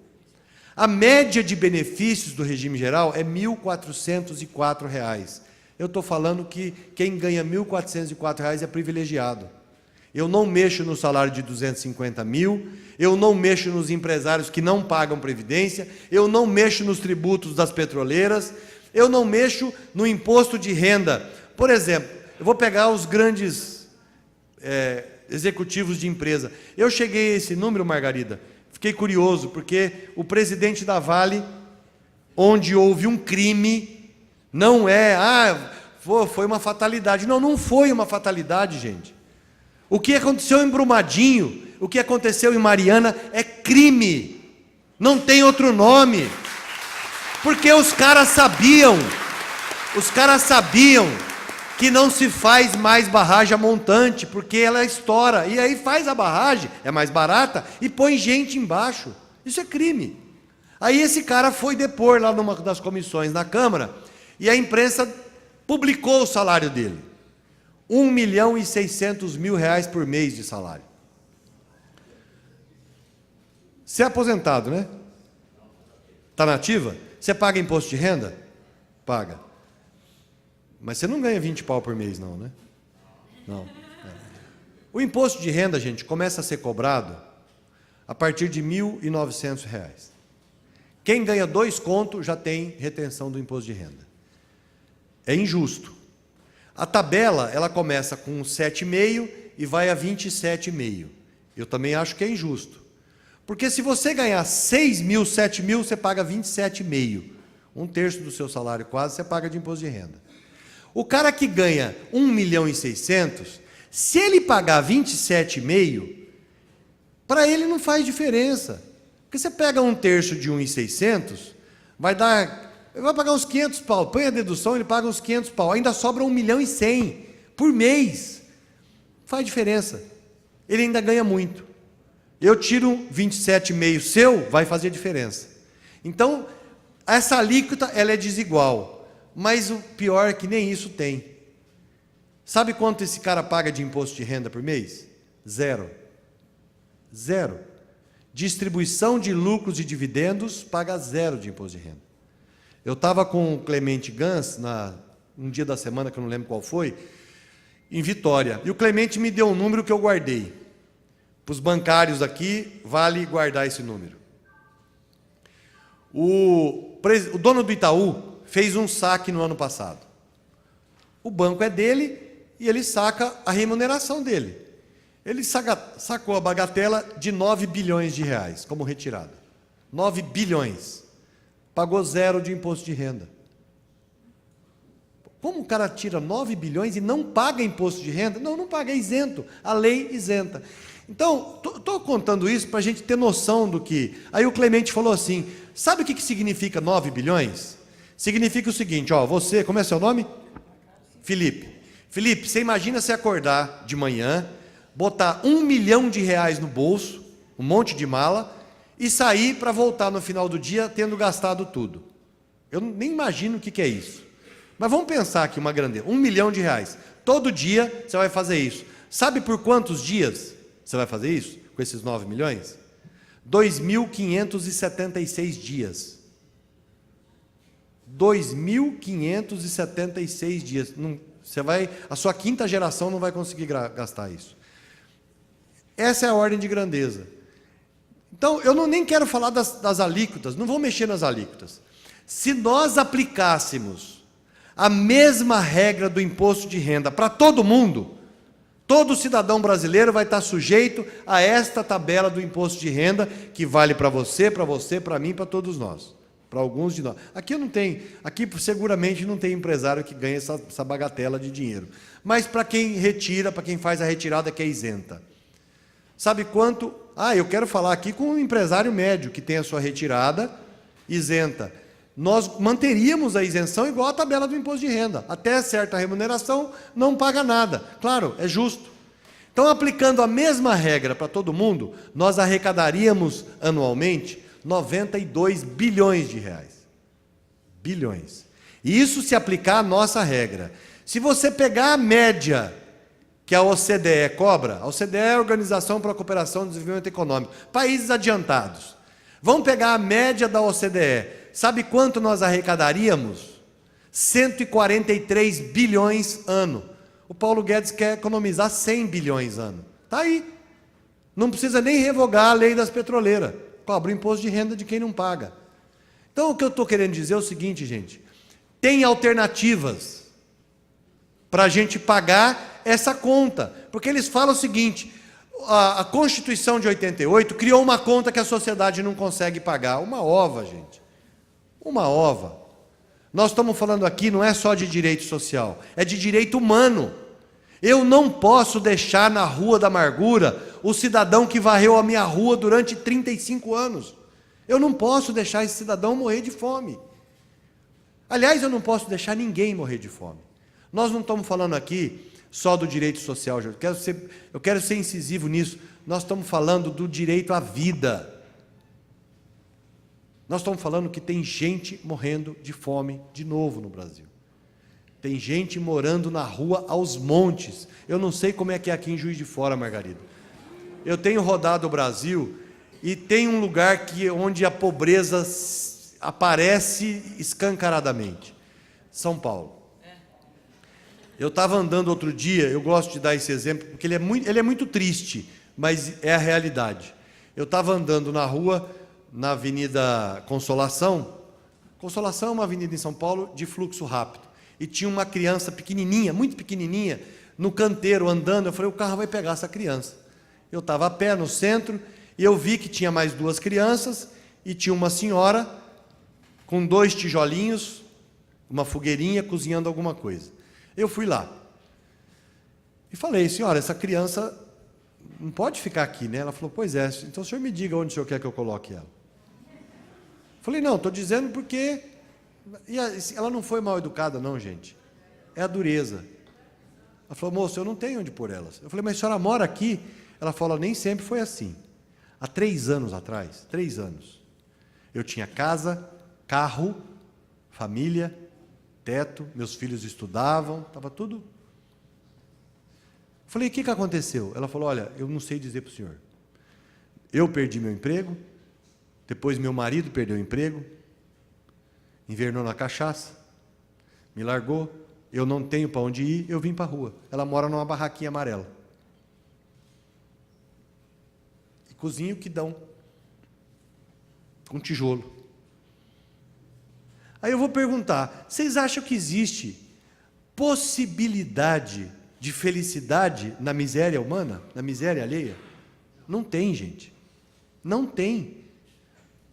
A média de benefícios do regime geral é R$ 1.404. Eu estou falando que quem ganha R$ 1.404 é privilegiado. Eu não mexo no salário de 250 mil, eu não mexo nos empresários que não pagam previdência, eu não mexo nos tributos das petroleiras, eu não mexo no imposto de renda. Por exemplo, eu vou pegar os grandes executivos de empresa. Eu cheguei a esse número, Margarida, fiquei curioso, porque o presidente da Vale, onde houve um crime, não foi uma fatalidade. Não, não foi uma fatalidade, gente. O que aconteceu em Brumadinho, o que aconteceu em Mariana é crime. Não tem outro nome. Porque os caras sabiam que não se faz mais barragem a montante, porque ela estoura. E aí faz a barragem, é mais barata, e põe gente embaixo. Isso é crime. Aí esse cara foi depor lá numa das comissões na Câmara, e a imprensa publicou o salário dele. R$1.600.000 por mês de salário. Você é aposentado, né? Está na ativa? Você paga imposto de renda? Paga. Mas você não ganha 20 pau por mês, não, né? Não. O imposto de renda, gente, começa a ser cobrado a partir de R$ 1.900. Quem ganha 2 contos já tem retenção do imposto de renda. É injusto. A tabela, ela começa com 7,5 e vai a 27,5. Eu também acho que é injusto. Porque se você ganhar 6 mil, 7 mil, você paga 27,5. 1/3 do seu salário quase você paga de imposto de renda. O cara que ganha 1.600.000, se ele pagar 27,5, para ele não faz diferença. Porque você pega 1/3 de 1.600, vai pagar uns 500 pau. Põe a dedução, ele paga uns 500 pau. Ainda sobra 1.100.000 por mês. Faz diferença. Ele ainda ganha muito. Eu tiro 27,5 seu, vai fazer diferença. Então, essa alíquota, ela é desigual. Mas o pior é que nem isso tem. Sabe quanto esse cara paga de imposto de renda por mês? 0. Zero. Distribuição de lucros e dividendos, paga zero de imposto de renda. Eu estava com o Clemente Gans, um dia da semana, que eu não lembro qual foi, em Vitória. E o Clemente me deu um número que eu guardei. Para os bancários aqui, vale guardar esse número. O dono do Itaú fez um saque no ano passado. O banco é dele e ele saca a remuneração dele. Ele sacou a bagatela de 9 bilhões de reais como retirada. 9 bilhões. Pagou zero de imposto de renda. Como o cara tira 9 bilhões e não paga imposto de renda? Não, não paga, é isento. A lei isenta. Então, estou contando isso para a gente ter noção do que... Aí o Clemente falou assim, sabe o que significa 9 bilhões? Significa o seguinte, ó, você, como é seu nome? Felipe. Felipe, você imagina você acordar de manhã, botar 1 milhão de reais no bolso, um monte de mala, e sair para voltar no final do dia tendo gastado tudo. Eu nem imagino o que é isso. Mas vamos pensar aqui uma grandeza. 1 milhão de reais. Todo dia você vai fazer isso. Sabe por quantos dias você vai fazer isso? Com esses 9 milhões? 2.576 dias. 2.576 dias. A sua quinta geração não vai conseguir gastar isso. Essa é a ordem de grandeza. Então, eu nem quero falar das alíquotas, não vou mexer nas alíquotas. Se nós aplicássemos a mesma regra do imposto de renda para todo mundo, todo cidadão brasileiro vai estar sujeito a esta tabela do imposto de renda, que vale para você, para mim, para todos nós, para alguns de nós. Aqui seguramente não tem empresário que ganha essa bagatela de dinheiro. Mas para quem retira, para quem faz a retirada que é isenta. Sabe quanto? Eu quero falar aqui com um empresário médio que tem a sua retirada isenta. Nós manteríamos a isenção igual à tabela do imposto de renda. Até certa remuneração, não paga nada. Claro, é justo. Então, aplicando a mesma regra para todo mundo, nós arrecadaríamos anualmente 92 bilhões de reais. Bilhões. E isso se aplicar à nossa regra. Se você pegar a média que a OCDE cobra, a OCDE é a Organização para a Cooperação e Desenvolvimento Econômico, países adiantados. Vamos pegar a média da OCDE. Sabe quanto nós arrecadaríamos? 143 bilhões ano. O Paulo Guedes quer economizar 100 bilhões ano. Está aí. Não precisa nem revogar a lei das petroleiras. Cobra o imposto de renda de quem não paga. Então, o que eu estou querendo dizer é o seguinte, gente. Tem alternativas para a gente pagar essa conta. Porque eles falam o seguinte, a Constituição de 88 criou uma conta que a sociedade não consegue pagar. Uma ova, gente. Uma ova. Nós estamos falando aqui, não é só de direito social, é de direito humano. Eu não posso deixar na rua da amargura o cidadão que varreu a minha rua durante 35 anos. Eu não posso deixar esse cidadão morrer de fome. Aliás, eu não posso deixar ninguém morrer de fome. Nós não estamos falando aqui só do direito social, eu quero ser incisivo nisso. Nós estamos falando do direito à vida. Nós estamos falando que tem gente morrendo de fome de novo no Brasil. Tem gente morando na rua aos montes. Eu não sei como é que é aqui em Juiz de Fora, Margarida. Eu tenho rodado o Brasil e tem um lugar onde a pobreza aparece escancaradamente. São Paulo. Eu estava andando outro dia, eu gosto de dar esse exemplo, porque ele é muito triste, mas é a realidade. Eu estava andando na rua, na Avenida Consolação. Consolação é uma avenida em São Paulo de fluxo rápido. E tinha uma criança pequenininha, muito pequenininha, no canteiro andando. Eu falei, o carro vai pegar essa criança. Eu estava a pé no centro e eu vi que tinha mais 2 crianças e tinha uma senhora com 2 tijolinhos, uma fogueirinha, cozinhando alguma coisa. Eu fui lá e falei, senhora, essa criança não pode ficar aqui, né? Ela falou, pois é, então o senhor me diga onde o senhor quer que eu coloque ela. Falei, não, estou dizendo porque... E ela não foi mal educada, não, gente. É a dureza. Ela falou, moço, eu não tenho onde pôr elas. Eu falei, mas a senhora mora aqui? Ela falou, nem sempre foi assim. Há 3 anos atrás, 3 anos, eu tinha casa, carro, família, teto, meus filhos estudavam, estava tudo. Falei, o que aconteceu? Ela falou, olha, eu não sei dizer para o senhor. Eu perdi meu emprego, depois meu marido perdeu o emprego, invernou na cachaça, me largou, eu não tenho para onde ir, eu vim para a rua. Ela mora numa barraquinha amarela. E cozinha o que dão, com tijolo. Aí eu vou perguntar, vocês acham que existe possibilidade de felicidade na miséria humana, na miséria alheia? Não tem, gente. Não tem.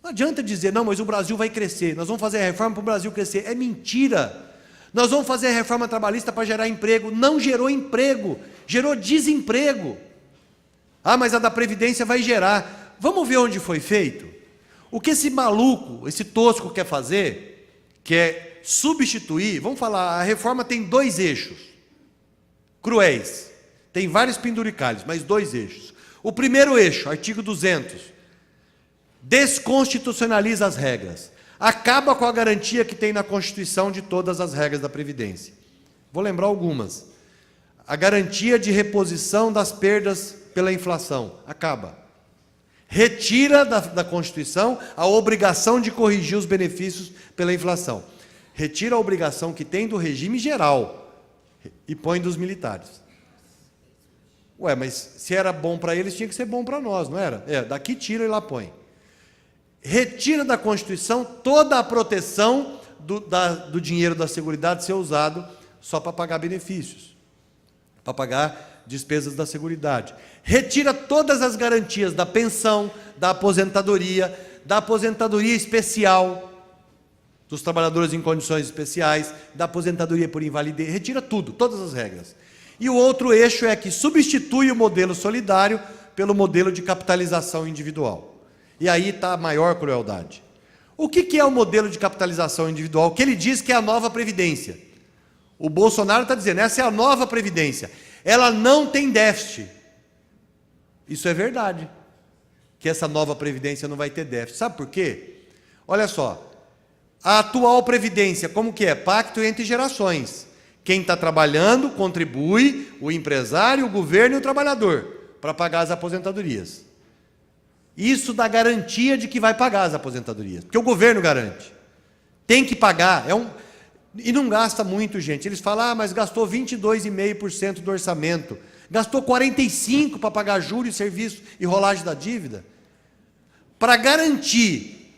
Não adianta dizer, não, mas o Brasil vai crescer, nós vamos fazer a reforma para o Brasil crescer. É mentira. Nós vamos fazer a reforma trabalhista para gerar emprego. Não gerou emprego, gerou desemprego. Ah, mas a da Previdência vai gerar. Vamos ver onde foi feito? O que esse maluco, esse tosco quer fazer, que é substituir, vamos falar, a reforma tem 2 eixos, cruéis, tem vários penduricalhos, mas 2 eixos. O primeiro eixo, artigo 200, desconstitucionaliza as regras, acaba com a garantia que tem na Constituição de todas as regras da Previdência. Vou lembrar algumas. A garantia de reposição das perdas pela inflação, acaba. Retira da Constituição a obrigação de corrigir os benefícios pela inflação. Retira a obrigação que tem do regime geral e põe dos militares. Ué, mas se era bom para eles, tinha que ser bom para nós, não era? Daqui tira e lá põe. Retira da Constituição toda a proteção do dinheiro da Seguridade ser usado só para pagar benefícios, para pagar despesas da Seguridade. Retira todas as garantias da pensão, da aposentadoria especial, dos trabalhadores em condições especiais, da aposentadoria por invalidez, retira tudo, todas as regras. E o outro eixo é que substitui o modelo solidário pelo modelo de capitalização individual. E aí está a maior crueldade. O que é o modelo de capitalização individual? Que ele diz que é a nova Previdência. O Bolsonaro está dizendo, essa é a nova Previdência. Ela não tem déficit. Isso é verdade, que essa nova Previdência não vai ter déficit. Sabe por quê? Olha só, a atual Previdência, como que é? Pacto entre gerações. Quem está trabalhando contribui, o empresário, o governo e o trabalhador, para pagar as aposentadorias. Isso dá garantia de que vai pagar as aposentadorias, porque o governo garante. Tem que pagar, e não gasta muito, gente. Eles falam, mas gastou 22,5% do orçamento. Gastou 45% para pagar juros e serviços e rolagem da dívida. Para garantir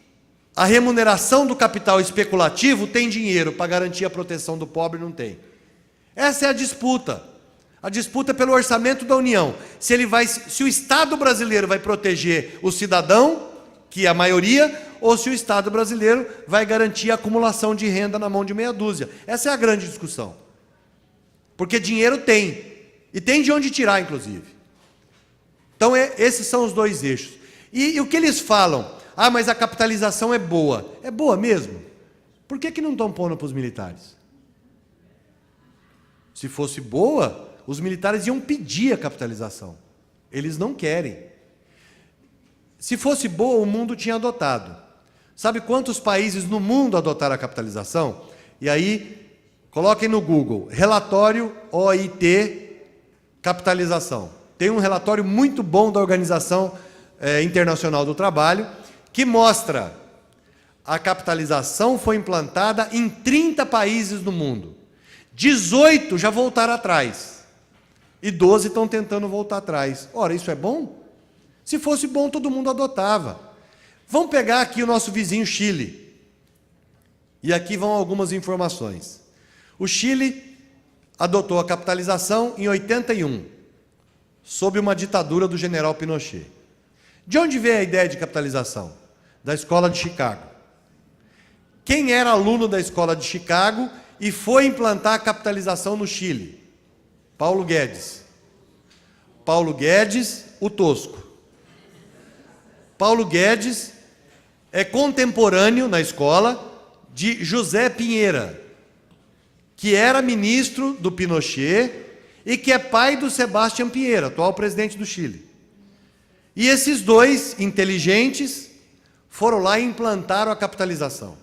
a remuneração do capital especulativo, tem dinheiro. Para garantir a proteção do pobre, não tem. Essa é a disputa. A disputa é pelo orçamento da União. Se o Estado brasileiro vai proteger o cidadão, que é a maioria, ou se o Estado brasileiro vai garantir a acumulação de renda na mão de meia dúzia. Essa é a grande discussão. Porque dinheiro tem. E tem de onde tirar, inclusive. Então, esses são os 2 eixos. E o que eles falam? Ah, mas a capitalização é boa. É boa mesmo? Por que não estão pondo para os militares? Se fosse boa, os militares iam pedir a capitalização. Eles não querem. Se fosse boa, o mundo tinha adotado. Sabe quantos países no mundo adotaram a capitalização? E aí, coloquem no Google, relatório OIT capitalização. Tem um relatório muito bom da Organização Internacional do Trabalho, que mostra a capitalização foi implantada em 30 países no mundo. 18 já voltaram atrás. E 12 estão tentando voltar atrás. Ora, isso é bom? Se fosse bom, todo mundo adotava. Vamos pegar aqui o nosso vizinho Chile. E aqui vão algumas informações. O Chile adotou a capitalização em 81, sob uma ditadura do general Pinochet. De onde veio a ideia de capitalização? Da Escola de Chicago. Quem era aluno da Escola de Chicago e foi implantar a capitalização no Chile? Paulo Guedes. Paulo Guedes, o tosco. Paulo Guedes é contemporâneo na escola de José Pinheira, que era ministro do Pinochet e que é pai do Sebastián Pinheira, atual presidente do Chile. E esses 2 inteligentes foram lá e implantaram a capitalização.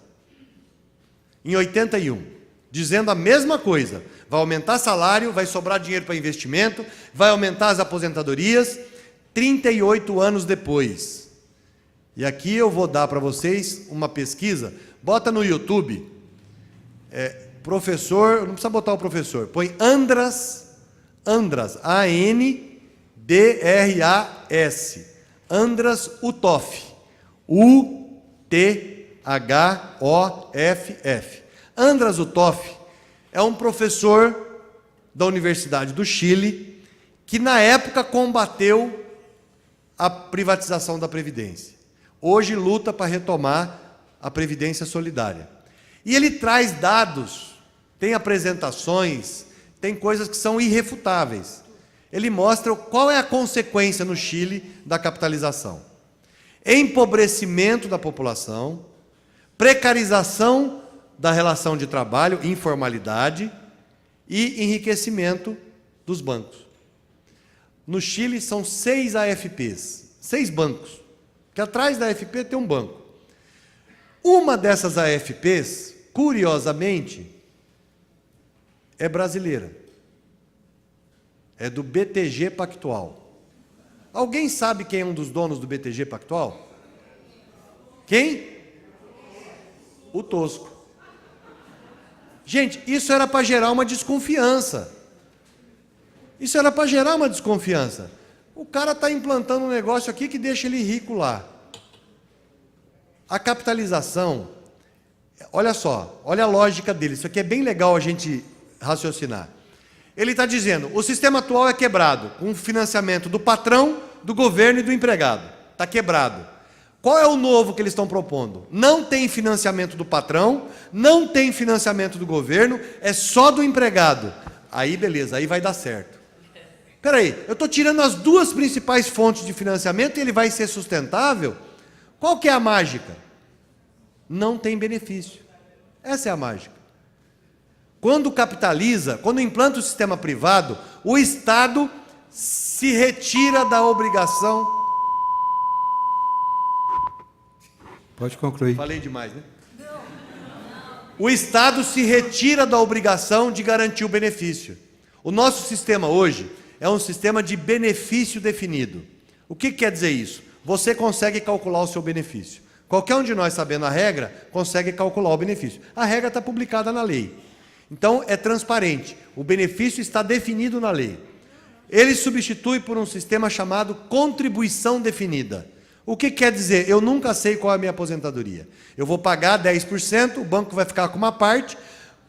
Em 81, dizendo a mesma coisa. Vai aumentar salário, vai sobrar dinheiro para investimento, vai aumentar as aposentadorias, 38 anos depois. E aqui eu vou dar para vocês uma pesquisa, bota no YouTube, professor, não precisa botar o professor, põe Andras, A-N-D-R-A-S, Andras Utoff, U-T-H-O-F-F. Andras Utoff é um professor da Universidade do Chile, que na época combateu a privatização da Previdência. Hoje luta para retomar a Previdência Solidária. E ele traz dados, tem apresentações, tem coisas que são irrefutáveis. Ele mostra qual é a consequência no Chile da capitalização. Empobrecimento da população, precarização da relação de trabalho, informalidade e enriquecimento dos bancos. No Chile são 6 AFPs, 6 bancos, que atrás da AFP tem um banco. Uma dessas AFPs, curiosamente, é brasileira. É do BTG Pactual. Alguém sabe quem é um dos donos do BTG Pactual? Quem? O Tosco. Gente, isso era para gerar uma desconfiança. Isso era para gerar uma desconfiança. O cara está implantando um negócio aqui que deixa ele rico lá. A capitalização, olha só, olha a lógica dele. Isso aqui é bem legal a gente raciocinar. Ele está dizendo, o sistema atual é quebrado, com o financiamento do patrão, do governo e do empregado. Está quebrado. Qual é o novo que eles estão propondo? Não tem financiamento do patrão, não tem financiamento do governo, é só do empregado. Aí beleza, aí vai dar certo. Espera aí, eu estou tirando as duas principais fontes de financiamento e ele vai ser sustentável? Qual que é a mágica? Não tem benefício. Essa é a mágica. Quando capitaliza, quando implanta o sistema privado, o Estado se retira da obrigação. Pode concluir. Falei demais, né? O Estado se retira da obrigação de garantir o benefício. O nosso sistema hoje é um sistema de benefício definido. O que quer dizer isso? Você consegue calcular o seu benefício. Qualquer um de nós, sabendo a regra, consegue calcular o benefício. A regra está publicada na lei. Então, é transparente. O benefício está definido na lei. Ele substitui por um sistema chamado contribuição definida. O que quer dizer? Eu nunca sei qual é a minha aposentadoria. Eu vou pagar 10%, o banco vai ficar com uma parte.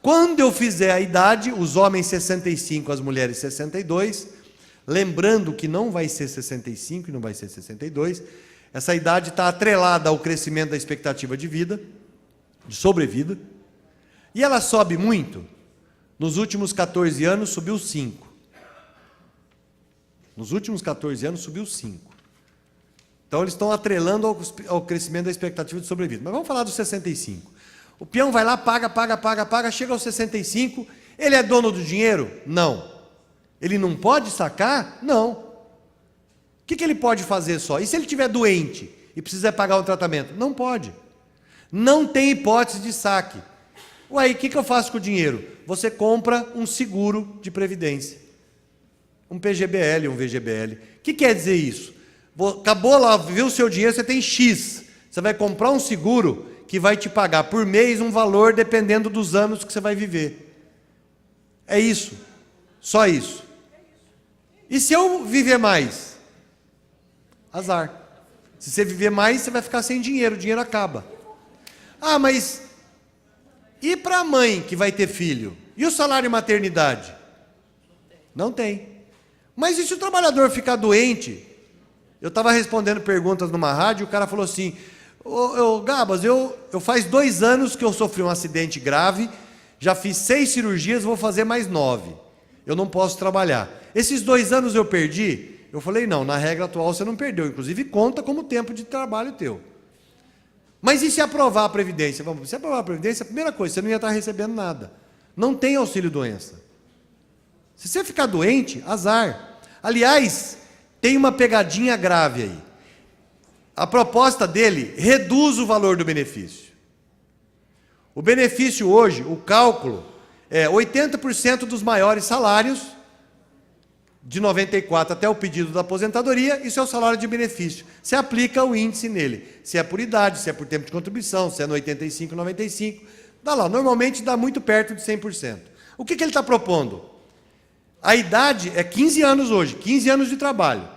Quando eu fizer a idade, os homens 65, as mulheres 62, lembrando que não vai ser 65 e não vai ser 62, essa idade está atrelada ao crescimento da expectativa de vida, de sobrevida, e ela sobe muito. Nos últimos 14 anos subiu 5. Nos últimos 14 anos subiu 5. Então eles estão atrelando ao crescimento da expectativa de sobrevida. Mas vamos falar dos 65. O peão vai lá, paga, chega aos 65, ele é dono do dinheiro? Não. Ele não pode sacar? Não. O que ele pode fazer só? E se ele estiver doente e precisar pagar um tratamento? Não pode. Não tem hipótese de saque. Ué, o que eu faço com o dinheiro? Você compra um seguro de previdência. Um PGBL, um VGBL. O que quer dizer isso? Acabou lá, viu o seu dinheiro, você tem X. Você vai comprar um seguro que vai te pagar por mês um valor dependendo dos anos que você vai viver. É isso. Só isso. E se eu viver mais? Azar. Se você viver mais, você vai ficar sem dinheiro, o dinheiro acaba. Ah, mas e para a mãe que vai ter filho? E o salário maternidade? Não tem. Mas e se o trabalhador ficar doente? Eu estava respondendo perguntas numa rádio, o cara falou assim, Gabas, eu faz 2 anos que eu sofri um acidente grave, já fiz 6 cirurgias, vou fazer mais 9. Eu não posso trabalhar. Esses 2 anos eu perdi? Eu falei, não, na regra atual você não perdeu, inclusive conta como tempo de trabalho teu. Mas e se aprovar a Previdência? Vamos, se aprovar a Previdência, a primeira coisa, você não ia estar recebendo nada. Não tem auxílio-doença. Se você ficar doente, azar. Aliás, tem uma pegadinha grave aí. A proposta dele reduz o valor do benefício. O benefício hoje, o cálculo, é 80% dos maiores salários de 94 até o pedido da aposentadoria, isso é o salário de benefício. Você aplica o índice nele. Se é por idade, se é por tempo de contribuição, se é no 85, 95, dá lá. Normalmente dá muito perto de 100%. O que ele está propondo? A idade é 15 anos hoje, 15 anos de trabalho.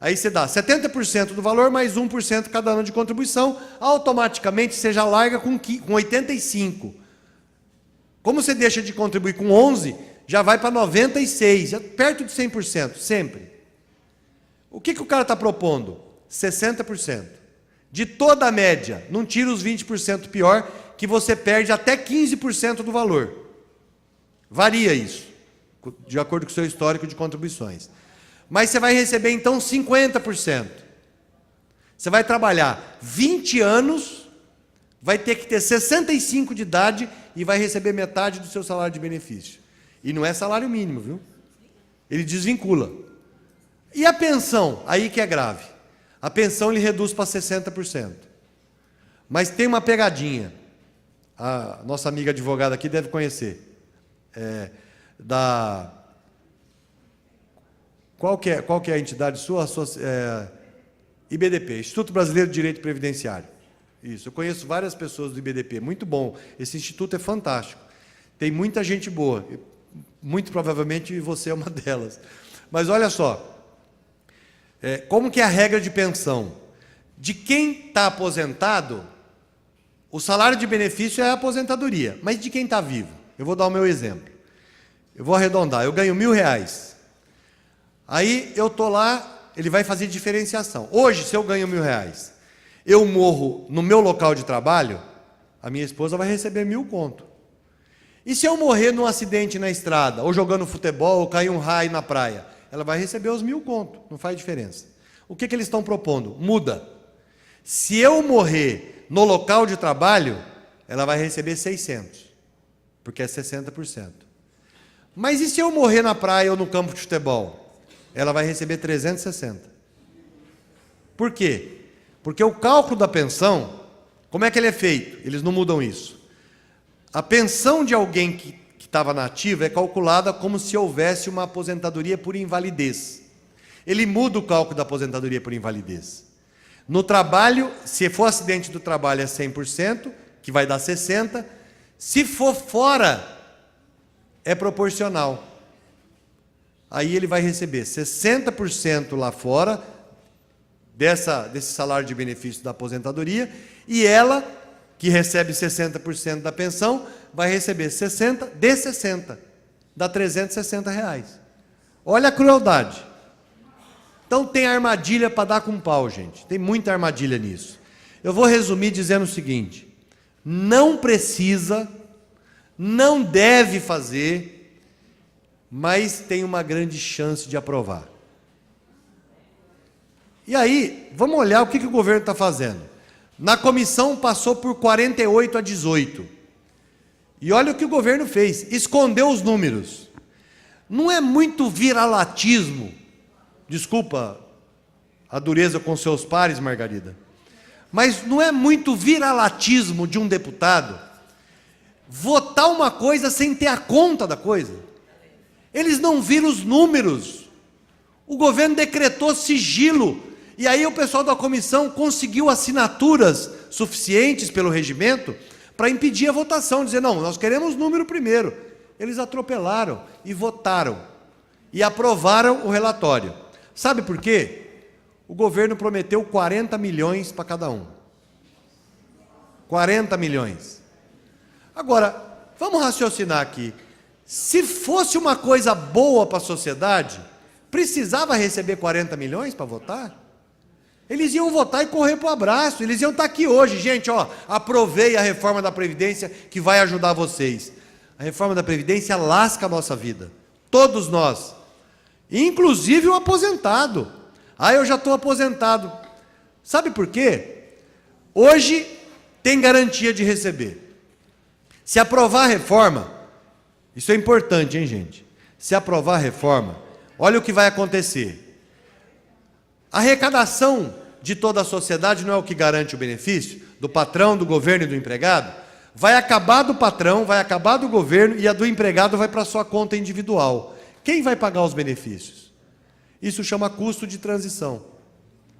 Aí você dá 70% do valor mais 1% cada ano de contribuição, automaticamente você já larga com 85. Como você deixa de contribuir com 11, já vai para 96, já perto de 100%, sempre. O que o cara está propondo? 60%. De toda a média, não tira os 20% pior, que você perde até 15% do valor. Varia isso, de acordo com o seu histórico de contribuições. Mas você vai receber, então, 50%. Você vai trabalhar 20 anos, vai ter que ter 65 de idade e vai receber metade do seu salário de benefício. E não é salário mínimo, viu? Ele desvincula. E a pensão? Aí que é grave. A pensão ele reduz para 60%. Mas tem uma pegadinha. A nossa amiga advogada aqui deve conhecer. Qual que é a entidade sua? IBDP, Instituto Brasileiro de Direito Previdenciário. Isso, eu conheço várias pessoas do IBDP, muito bom. Esse instituto é fantástico. Tem muita gente boa. Muito provavelmente você é uma delas. Mas olha só, como que é a regra de pensão? De quem está aposentado, o salário de benefício é a aposentadoria. Mas de quem está vivo? Eu vou dar o meu exemplo. Eu vou arredondar, eu ganho R$1.000. Aí eu estou lá, ele vai fazer diferenciação. Hoje, se eu ganho R$1.000, eu morro no meu local de trabalho, a minha esposa vai receber 1.000 conto. E se eu morrer num acidente na estrada, ou jogando futebol, ou cair um raio na praia, ela vai receber os 1.000 conto, não faz diferença. O que eles estão propondo? Muda. Se eu morrer no local de trabalho, ela vai receber 600, porque é 60%. Mas e se eu morrer na praia ou no campo de futebol? Ela vai receber 360. Por quê? Porque o cálculo da pensão, como é que ele é feito? Eles não mudam isso. A pensão de alguém que estava na ativa é calculada como se houvesse uma aposentadoria por invalidez. Ele muda o cálculo da aposentadoria por invalidez. No trabalho, se for acidente do trabalho é 100%, que vai dar 60%. Se for fora, é proporcional. Aí ele vai receber 60% lá fora, desse salário de benefício da aposentadoria, e ela, que recebe 60% da pensão, vai receber 60% de 60%, dá R$360. Olha a crueldade. Então tem armadilha para dar com pau, gente. Tem muita armadilha nisso. Eu vou resumir dizendo o seguinte: não precisa, não deve fazer, mas tem uma grande chance de aprovar. E aí, vamos olhar o que o governo está fazendo. Na comissão passou por 48 a 18. E olha o que o governo fez, escondeu os números. Não é muito viralatismo, desculpa a dureza com seus pares, Margarida, mas não é muito viralatismo de um deputado votar uma coisa sem ter a conta da coisa. Eles não viram os números. O governo decretou sigilo, e aí o pessoal da comissão conseguiu assinaturas suficientes pelo regimento para impedir a votação, dizer, não, nós queremos número primeiro. Eles atropelaram e votaram, e aprovaram o relatório. Sabe por quê? O governo prometeu 40 milhões para cada um. 40 milhões. Agora, vamos raciocinar aqui. Se fosse uma coisa boa para a sociedade, precisava receber 40 milhões para votar? Eles iam votar e correr para o abraço, eles iam estar aqui hoje, gente, ó, aprovei a reforma da Previdência que vai ajudar vocês. A reforma da Previdência lasca a nossa vida, todos nós, inclusive o aposentado. Ah, eu já estou aposentado. Sabe por quê? Hoje tem garantia de receber. Se aprovar a reforma, isso é importante, hein, gente? Se aprovar a reforma, olha o que vai acontecer. A arrecadação de toda a sociedade não é o que garante o benefício? Do patrão, do governo e do empregado? Vai acabar do patrão, vai acabar do governo e a do empregado vai para a sua conta individual. Quem vai pagar os benefícios? Isso chama custo de transição.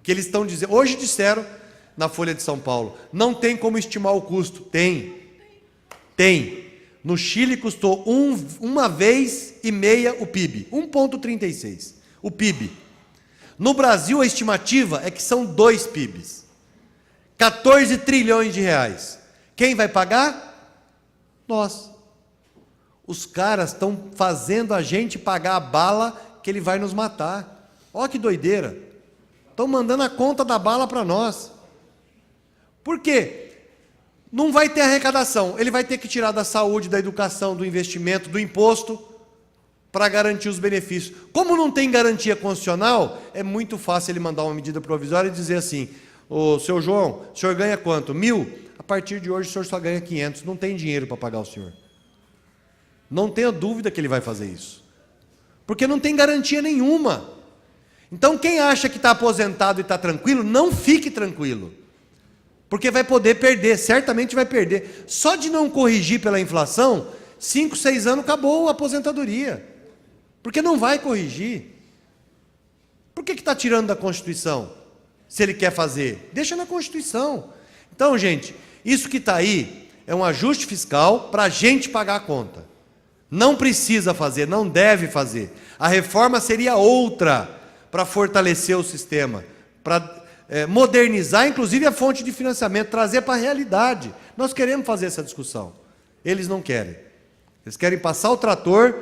Que eles estão dizendo, hoje disseram na Folha de São Paulo, não tem como estimar o custo. Tem. No Chile custou 1,5 vezes o PIB, 1,36 o PIB. No Brasil a estimativa é que são 2 PIBs, 14 trilhões de reais. Quem vai pagar? Nós. Os caras estão fazendo a gente pagar a bala que ele vai nos matar. Olha que doideira. Estão mandando a conta da bala para nós. Por quê? Não vai ter arrecadação. Ele vai ter que tirar da saúde, da educação, do investimento, do imposto, para garantir os benefícios. Como não tem garantia constitucional, é muito fácil ele mandar uma medida provisória e dizer assim, ô, seu João, o senhor ganha quanto? 1.000? A partir de hoje o senhor só ganha 500. Não tem dinheiro para pagar o senhor. Não tenha dúvida que ele vai fazer isso. Porque não tem garantia nenhuma. Então, quem acha que está aposentado e está tranquilo, não fique tranquilo. Porque vai poder perder, certamente vai perder. Só de não corrigir pela inflação, 5, 6 anos acabou a aposentadoria. Porque não vai corrigir. Por que está tirando da Constituição? Se ele quer fazer, deixa na Constituição. Então, gente, isso que está aí é um ajuste fiscal para a gente pagar a conta. Não precisa fazer, não deve fazer. A reforma seria outra para fortalecer o sistema, para modernizar, inclusive, a fonte de financiamento, trazer para a realidade. Nós queremos fazer essa discussão. Eles não querem. Eles querem passar o trator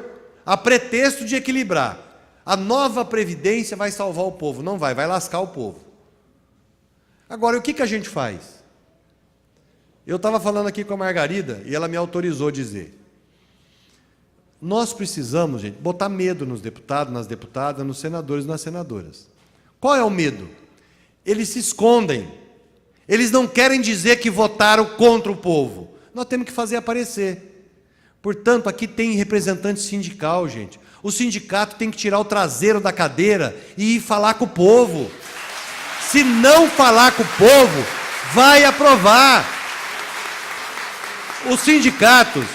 a pretexto de equilibrar. A nova Previdência vai salvar o povo. Não vai lascar o povo. Agora, o que a gente faz? Eu estava falando aqui com a Margarida e ela me autorizou a dizer. Nós precisamos, gente, botar medo nos deputados, nas deputadas, nos senadores e nas senadoras. Qual é o medo? Eles se escondem. Eles não querem dizer que votaram contra o povo. Nós temos que fazer aparecer. Portanto, aqui tem representante sindical, gente. O sindicato tem que tirar o traseiro da cadeira e ir falar com o povo. Se não falar com o povo, vai aprovar. Os sindicatos,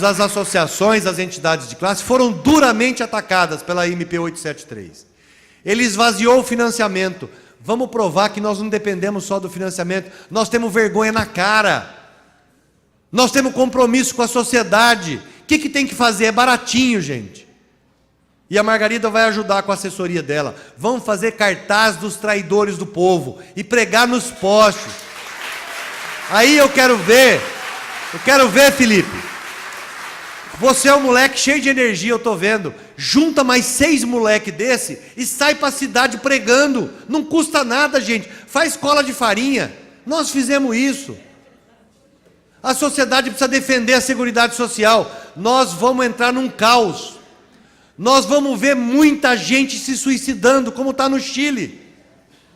as associações, as entidades de classe foram duramente atacadas pela MP 873. Ele esvaziou o financiamento. Vamos provar que nós não dependemos só do financiamento. Nós temos vergonha na cara. Nós temos compromisso com a sociedade. O que tem que fazer? É baratinho, gente. E a Margarida vai ajudar com a assessoria dela. Vamos fazer cartaz dos traidores do povo e pregar nos postes. Aí eu quero ver, Felipe. Você é um moleque cheio de energia, eu estou vendo. Junta mais 6 moleques desse e sai para a cidade pregando. Não custa nada, gente. Faz cola de farinha. Nós fizemos isso. A sociedade precisa defender a Seguridade Social. Nós vamos entrar num caos. Nós vamos ver muita gente se suicidando, como está no Chile.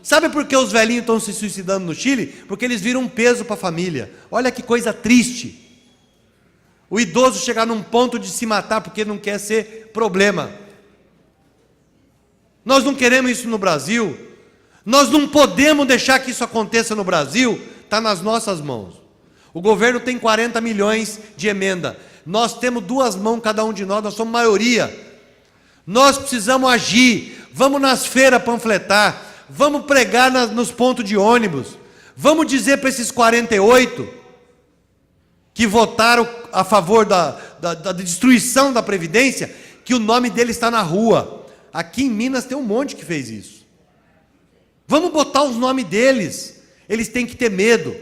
Sabe por que os velhinhos estão se suicidando no Chile? Porque eles viram um peso para a família. Olha que coisa triste. O idoso chegar num ponto de se matar porque não quer ser problema. Nós não queremos isso no Brasil. Nós não podemos deixar que isso aconteça no Brasil. Está nas nossas mãos. O governo tem 40 milhões de emenda. Nós temos 2 mãos, cada um de nós somos maioria. Nós precisamos agir. Vamos nas feiras panfletar. Vamos pregar nos pontos de ônibus. Vamos dizer para esses 48 que votaram a favor da destruição da Previdência, que o nome deles está na rua. Aqui em Minas tem um monte que fez isso. Vamos botar os nomes deles. Eles têm que ter medo.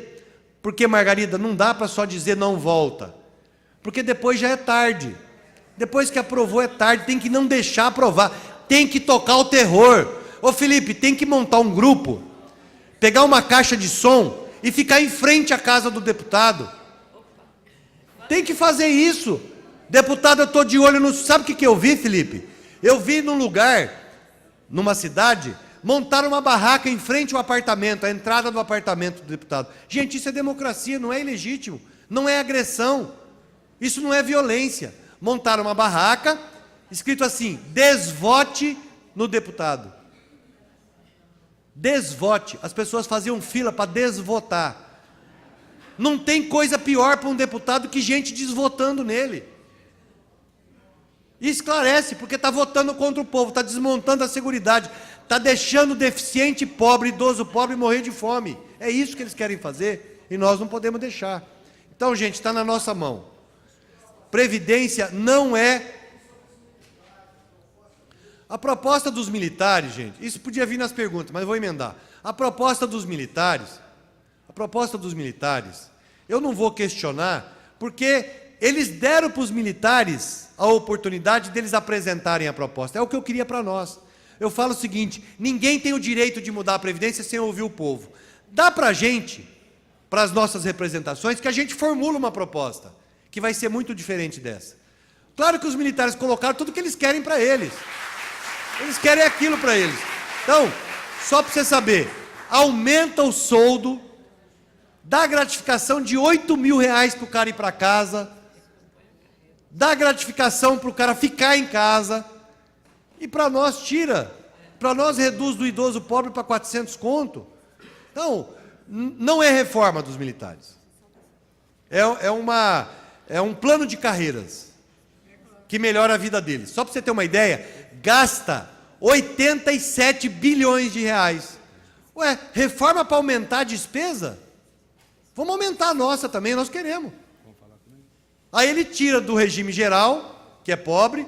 Porque, Margarida, não dá para só dizer não volta. Porque depois já é tarde. Depois que aprovou é tarde, tem que não deixar aprovar. Tem que tocar o terror. Ô Felipe, tem que montar um grupo, pegar uma caixa de som e ficar em frente à casa do deputado. Tem que fazer isso. Deputado, eu estou de olho no... Sabe o que eu vi, Felipe? Eu vi num lugar, numa cidade, montaram uma barraca em frente ao apartamento, a entrada do apartamento do deputado. Gente, isso é democracia, não é ilegítimo, não é agressão, isso não é violência. Montaram uma barraca, escrito assim, desvote no deputado. Desvote. As pessoas faziam fila para desvotar. Não tem coisa pior para um deputado que gente desvotando nele. E esclarece, porque está votando contra o povo, está desmontando a Seguridade, está deixando o deficiente pobre, idoso pobre morrer de fome. É isso que eles querem fazer e nós não podemos deixar. Então, gente, está na nossa mão. Previdência não é... A proposta dos militares, gente, isso podia vir nas perguntas, mas eu vou emendar. A proposta dos militares, eu não vou questionar, porque eles deram para os militares a oportunidade deles apresentarem a proposta. É o que eu queria para nós. Eu falo o seguinte, ninguém tem o direito de mudar a Previdência sem ouvir o povo. Dá para a gente, para as nossas representações, que a gente formula uma proposta, que vai ser muito diferente dessa. Claro que os militares colocaram tudo o que eles querem para eles. Eles querem aquilo para eles. Então, só para você saber, aumenta o soldo, dá gratificação de R$8.000 para o cara ir para casa, dá gratificação para o cara ficar em casa, e para nós tira, para nós reduz do idoso pobre para 400 conto. Então, não é reforma dos militares. É um plano de carreiras que melhora a vida deles. Só para você ter uma ideia, gasta 87 bilhões de reais. Ué, reforma para aumentar a despesa? Vamos aumentar a nossa também, nós queremos. Aí ele tira do regime geral, que é pobre,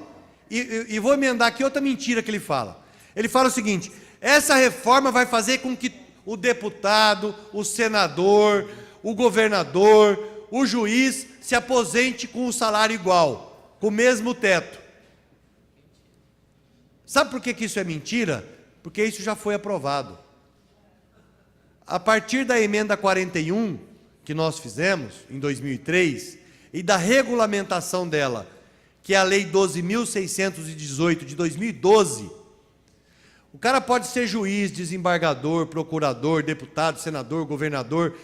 e vou emendar aqui outra mentira que ele fala. Ele fala o seguinte, essa reforma vai fazer com que o deputado, o senador, o governador, o juiz se aposente com o salário igual, com o mesmo teto. Sabe por que isso é mentira? Porque isso já foi aprovado. A partir da emenda 41, que nós fizemos em 2003, e da regulamentação dela, que é a Lei 12.618 de 2012, o cara pode ser juiz, desembargador, procurador, deputado, senador, governador.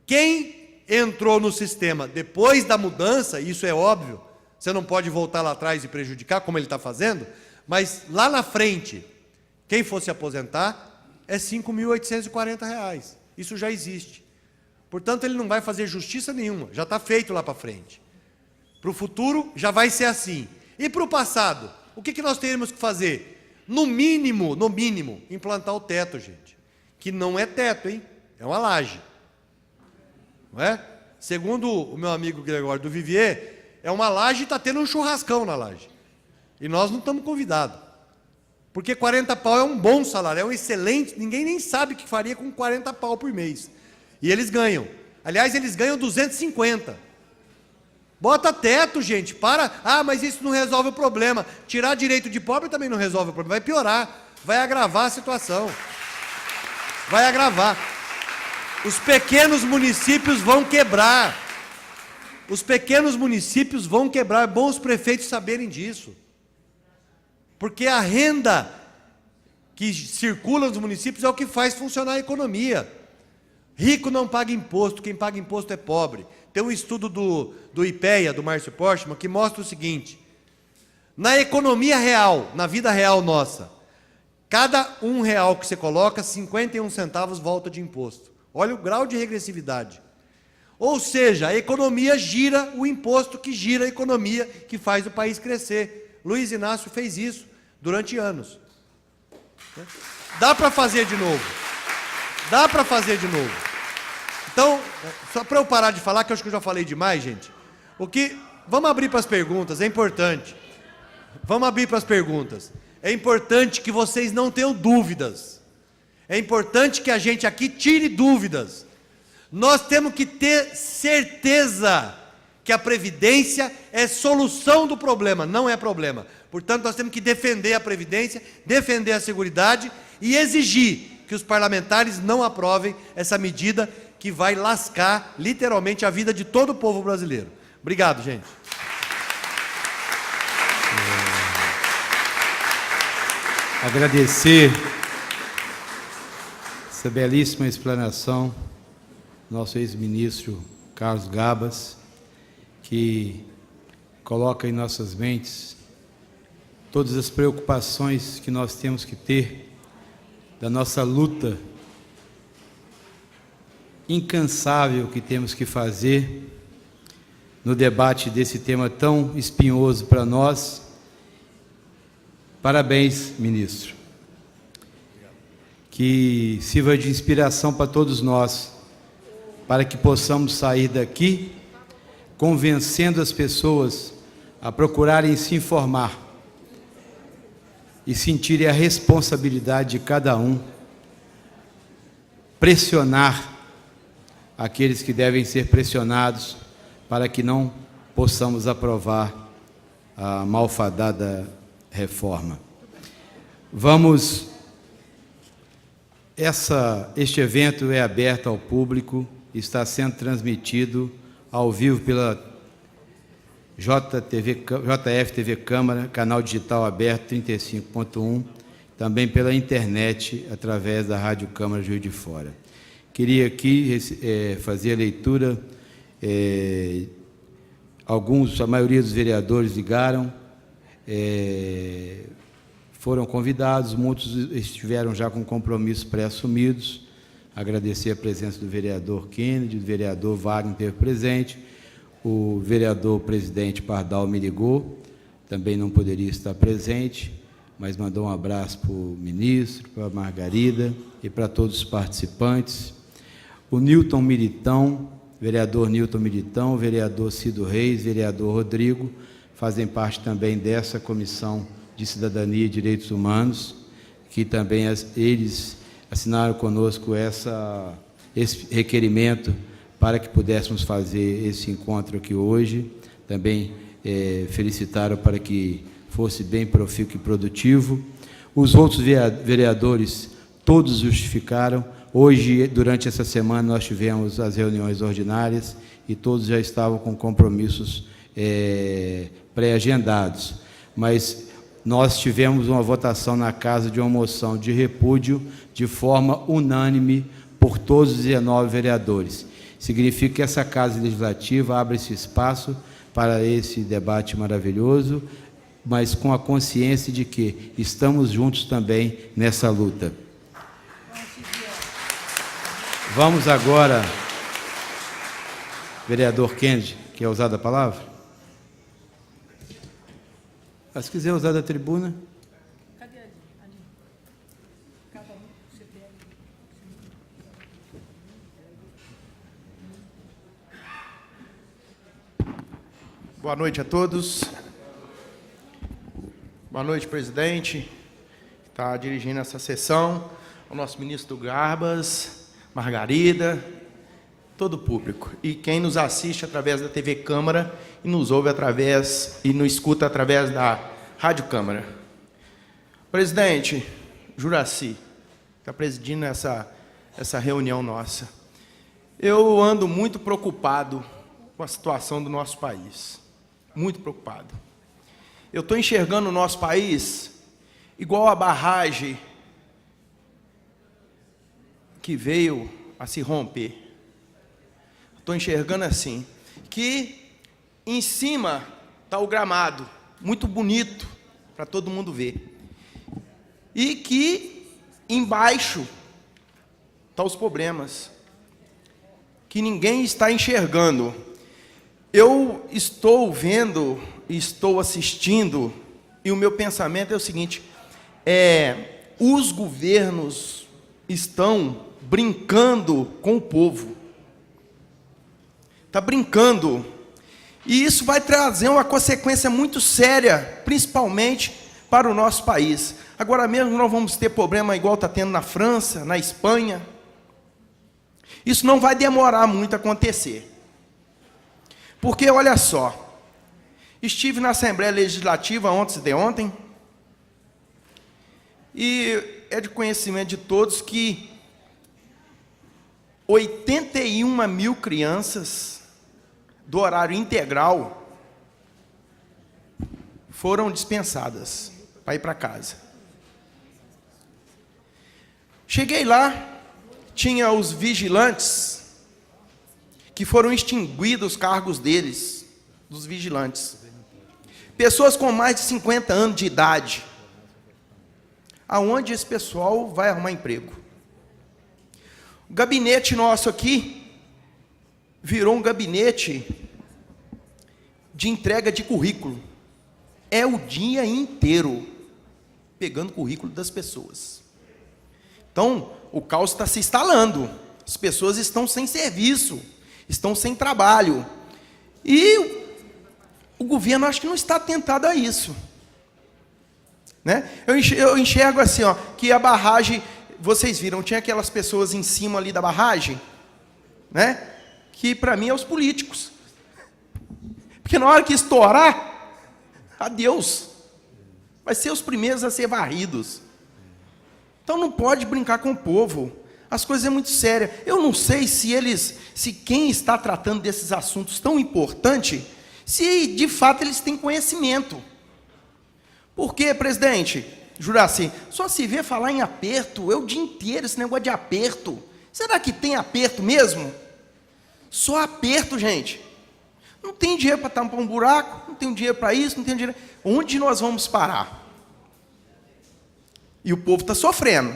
Quem entrou no sistema depois da mudança, isso é óbvio, você não pode voltar lá atrás e prejudicar, como ele está fazendo, mas lá na frente, quem for se aposentar, é R$ 5.840. Isso já existe. Portanto, ele não vai fazer justiça nenhuma, já está feito lá para frente. Para o futuro, já vai ser assim. E para o passado, o que nós teremos que fazer? No mínimo, implantar o teto, gente. Que não é teto, hein? É uma laje. Não é? Segundo o meu amigo Gregório do Vivier, é uma laje e está tendo um churrascão na laje. E nós não estamos convidados. Porque 40 pau é um bom salário, é um excelente, ninguém nem sabe o que faria com 40 pau por mês. E eles ganham. Aliás, eles ganham 250. Bota teto, gente, para. Ah, mas isso não resolve o problema. Tirar direito de pobre também não resolve o problema, vai piorar, vai agravar a situação. Vai agravar. Os pequenos municípios vão quebrar. Os pequenos municípios vão quebrar, é bom os prefeitos saberem disso. Porque a renda que circula nos municípios é o que faz funcionar a economia. Rico não paga imposto, quem paga imposto é pobre. Tem um estudo do IPEA, do Márcio Portman, que mostra o seguinte, na economia real, na vida real nossa, cada R$1 que você coloca, 51 centavos volta de imposto. Olha o grau de regressividade. Ou seja, a economia gira o imposto que gira a economia, que faz o país crescer. Luiz Inácio fez isso durante anos. Dá para fazer de novo. Dá para fazer de novo. Então, só para eu parar de falar, que eu acho que eu já falei demais, gente. Vamos abrir para as perguntas, é importante. Vamos abrir para as perguntas. É importante que vocês não tenham dúvidas. É importante que a gente aqui tire dúvidas. Nós temos que ter certeza que a Previdência é solução do problema, não é problema. Portanto, nós temos que defender a Previdência, defender a Seguridade e exigir que os parlamentares não aprovem essa medida que vai lascar, literalmente, a vida de todo o povo brasileiro. Obrigado, gente. Agradecer essa belíssima explanação do nosso ex-ministro Carlos Gabas, que coloca em nossas mentes todas as preocupações que nós temos que ter da nossa luta incansável que temos que fazer no debate desse tema tão espinhoso para nós Parabéns, ministro. Que sirva de inspiração para todos nós, para que possamos sair daqui convencendo as pessoas a procurarem se informar e sentirem a responsabilidade de cada um, pressionar aqueles que devem ser pressionados para que não possamos aprovar a malfadada reforma. Este evento é aberto ao público, está sendo transmitido ao vivo pela JF TV Câmara, canal digital aberto 35.1, também pela internet, através da Rádio Câmara Juiz de Fora. Queria aqui fazer a leitura, a maioria dos vereadores ligaram, foram convidados, muitos estiveram já com compromissos pré-assumidos. Agradecer a presença do vereador Kennedy, do vereador Wagner esteve presente, o vereador presidente Pardal me ligou, também não poderia estar presente, mas mandou um abraço para o ministro, para a Margarida e para todos os participantes. O Nilton Militão, vereador Nilton Militão, o vereador Cido Reis, vereador Rodrigo, fazem parte também dessa Comissão de Cidadania e Direitos Humanos, que também eles assinaram conosco esse requerimento para que pudéssemos fazer esse encontro aqui hoje. Também felicitaram para que fosse bem profícuo e produtivo. Os outros vereadores, todos justificaram. Hoje, durante essa semana, nós tivemos as reuniões ordinárias e todos já estavam com compromissos pré-agendados. Mas nós tivemos uma votação na casa de uma moção de repúdio de forma unânime por todos os 19 vereadores. Significa que essa Casa Legislativa abre esse espaço para esse debate maravilhoso, mas com a consciência de que estamos juntos também nessa luta. Vamos agora, vereador Kennedy, quer usar a palavra? Se quiser usar da tribuna. Cadê ali? Cada um, você pega. Boa noite a todos. Boa noite, presidente, que está dirigindo essa sessão, ao nosso ministro Garbas, Margarida, todo o público. E quem nos assiste através da TV Câmara e nos ouve e nos escuta através da Rádio Câmara. Presidente Juracy, está presidindo essa reunião nossa. Eu ando muito preocupado com a situação do nosso país. Muito preocupado. Eu estou enxergando o nosso país igual a barragem que veio a se romper. Estou enxergando assim, que em cima está o gramado, muito bonito, para todo mundo ver. E que embaixo estão os problemas, que ninguém está enxergando. Eu estou vendo, estou assistindo, e o meu pensamento é o seguinte, os governos estão brincando com o povo. Está brincando. E isso vai trazer uma consequência muito séria, principalmente para o nosso país. Agora mesmo nós vamos ter problema igual está tendo na França, na Espanha. Isso não vai demorar muito a acontecer. Porque, olha só, estive na Assembleia Legislativa ontem, e é de conhecimento de todos que 81 mil crianças do horário integral foram dispensadas para ir para casa. Cheguei lá, tinha os vigilantes, que foram extinguidos os cargos deles, dos vigilantes. Pessoas com mais de 50 anos de idade. Aonde esse pessoal vai arrumar emprego? O gabinete nosso aqui virou um gabinete de entrega de currículo. É o dia inteiro. pegando o currículo das pessoas. Então, o caos está se instalando. As pessoas estão sem serviço, estão sem trabalho. E o governo acho que não está atentado a isso. Né? Eu enxergo assim, ó, que a barragem, vocês viram, tinha aquelas pessoas em cima ali da barragem, né? Que para mim é os políticos. Porque na hora que estourar, adeus. Vai ser os primeiros a ser varridos. Então não pode brincar com o povo. As coisas é muito sérias. Eu não sei se quem está tratando desses assuntos tão importantes, se de fato eles têm conhecimento. Porque, presidente Juraci, só se vê falar em aperto, o dia inteiro esse negócio de aperto. Será que tem aperto mesmo? Só aperto, gente. Não tem dinheiro para tampar um buraco, não tem dinheiro para isso, não tem dinheiro. Onde nós vamos parar? E o povo está sofrendo.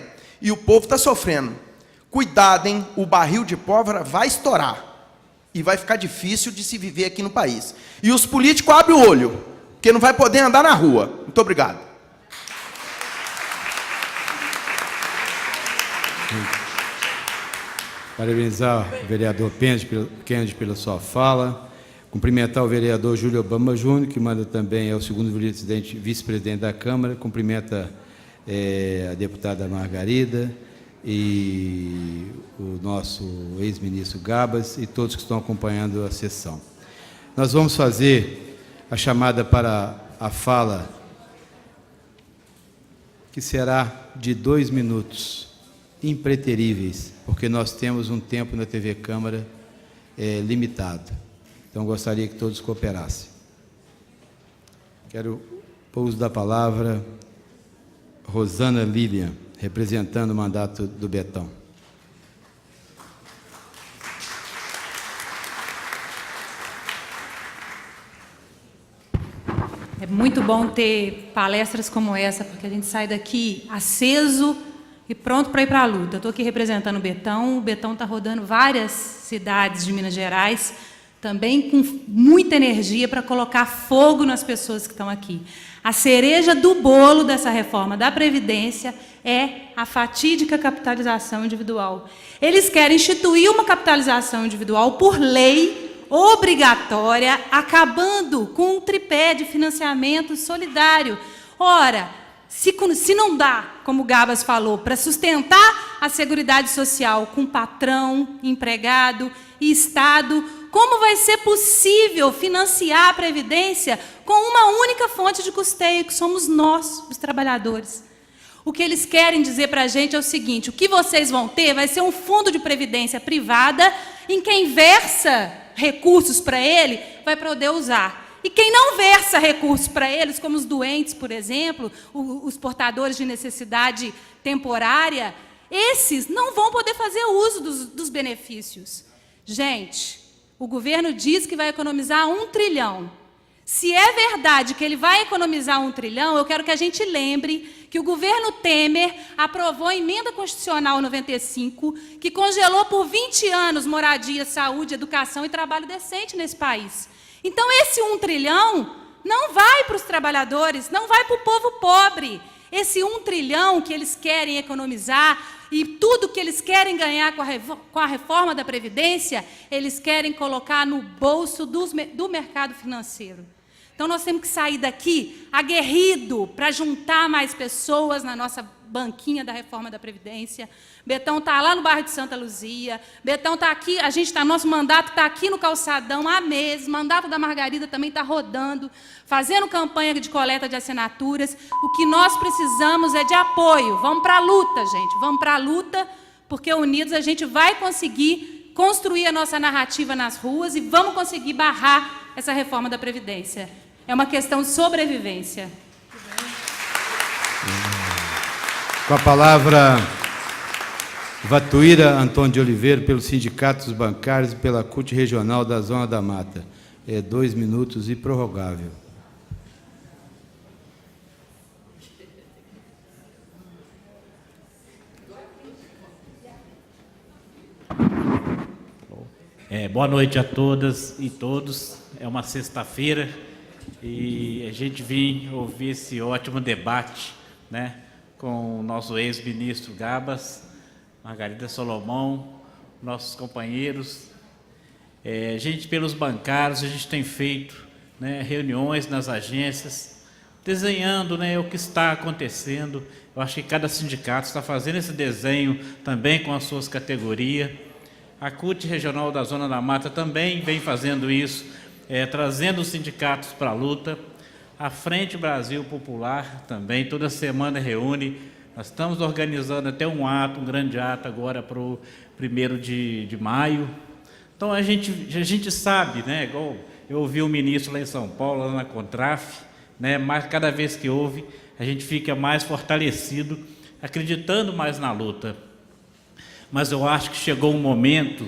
Cuidado, hein? O barril de pólvora vai estourar. E vai ficar difícil de se viver aqui no país. E os políticos abrem o olho, porque não vai poder andar na rua. Muito obrigado. Parabenizar o vereador Kennedy pela sua fala. Cumprimentar o vereador Júlio Obama Júnior, que manda também, é o segundo vice-presidente da Câmara. Cumprimenta a deputada Margarida e o nosso ex-ministro Gabas e todos que estão acompanhando a sessão. Nós vamos fazer a chamada para a fala, que será de 2 minutos, impreteríveis, porque nós temos um tempo na TV Câmara limitado. Então, gostaria que todos cooperassem. Quero o uso da palavra Rosana Lilian, representando o mandato do Betão. É muito bom ter palestras como essa, porque a gente sai daqui aceso e pronto para ir para a luta. Eu estou aqui representando o Betão está rodando várias cidades de Minas Gerais, também com muita energia para colocar fogo nas pessoas que estão aqui. A cereja do bolo dessa reforma da Previdência é a fatídica capitalização individual. Eles querem instituir uma capitalização individual por lei obrigatória, acabando com um tripé de financiamento solidário. Ora, se não dá, como o Gabas falou, para sustentar a Seguridade Social com patrão, empregado e Estado, como vai ser possível financiar a Previdência com uma única fonte de custeio, que somos nós, os trabalhadores? O que eles querem dizer para a gente é o seguinte: o que vocês vão ter vai ser um fundo de previdência privada, em quem versa recursos para ele vai poder usar. E quem não versa recursos para eles, como os doentes, por exemplo, os portadores de necessidade temporária, esses não vão poder fazer uso dos benefícios. Gente, o governo diz que vai economizar 1 trilhão. Se é verdade que ele vai economizar 1 trilhão, eu quero que a gente lembre que o governo Temer aprovou a emenda constitucional 95, que congelou por 20 anos moradia, saúde, educação e trabalho decente nesse país. Então, esse 1 trilhão não vai para os trabalhadores, não vai para o povo pobre. Esse 1 trilhão que eles querem economizar e tudo que eles querem ganhar com a reforma da Previdência, eles querem colocar no bolso do mercado financeiro. Então, nós temos que sair daqui aguerrido para juntar mais pessoas na nossa banquinha da reforma da Previdência. Betão está lá no bairro de Santa Luzia, Betão está aqui, nosso mandato está aqui no Calçadão há meses, o mandato da Margarida também está rodando, fazendo campanha de coleta de assinaturas. O que nós precisamos é de apoio. Vamos para a luta, gente, vamos para a luta, porque unidos a gente vai conseguir construir a nossa narrativa nas ruas e vamos conseguir barrar essa reforma da Previdência. É uma questão de sobrevivência. Com a palavra, Vatuíra Antônio de Oliveira, pelos sindicatos bancários e pela CUT Regional da Zona da Mata. 2 minutos e prorrogável. Boa noite a todas e todos. É uma sexta-feira e a gente vem ouvir esse ótimo debate né, com o nosso ex-ministro Gabas, Margarida Solomão, nossos companheiros. Gente, pelos bancários, a gente tem feito, né, reuniões nas agências, desenhando, né, o que está acontecendo. Eu acho que cada sindicato está fazendo esse desenho também com as suas categorias. A CUT Regional da Zona da Mata também vem fazendo isso, trazendo os sindicatos para a luta. A Frente Brasil Popular também, toda semana reúne. Nós estamos organizando até um grande ato agora para o 1º de maio. Então, a gente sabe, né, igual eu ouvi o ministro lá em São Paulo, lá na Contraf, né, mas cada vez que ouve, a gente fica mais fortalecido, acreditando mais na luta. Mas eu acho que chegou um momento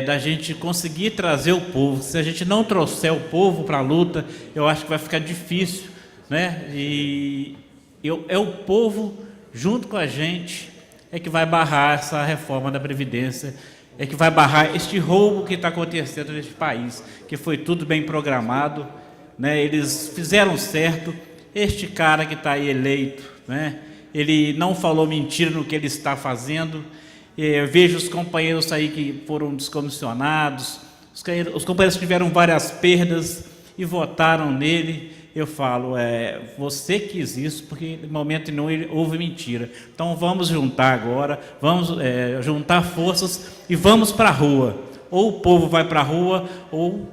da gente conseguir trazer o povo. Se a gente não trouxer o povo para a luta, eu acho que vai ficar difícil, né? E é o povo, junto com a gente, que vai barrar essa reforma da Previdência, que vai barrar este roubo que está acontecendo neste país, que foi tudo bem programado, né? Eles fizeram certo. Este cara que está aí eleito, né? Ele não falou mentira no que ele está fazendo. Eu vejo os companheiros aí que foram descomissionados, os companheiros tiveram várias perdas e votaram nele. Eu falo, você quis isso, porque no momento nenhum houve mentira. Então vamos juntar agora, vamos juntar forças e vamos para a rua. Ou o povo vai para a rua, ou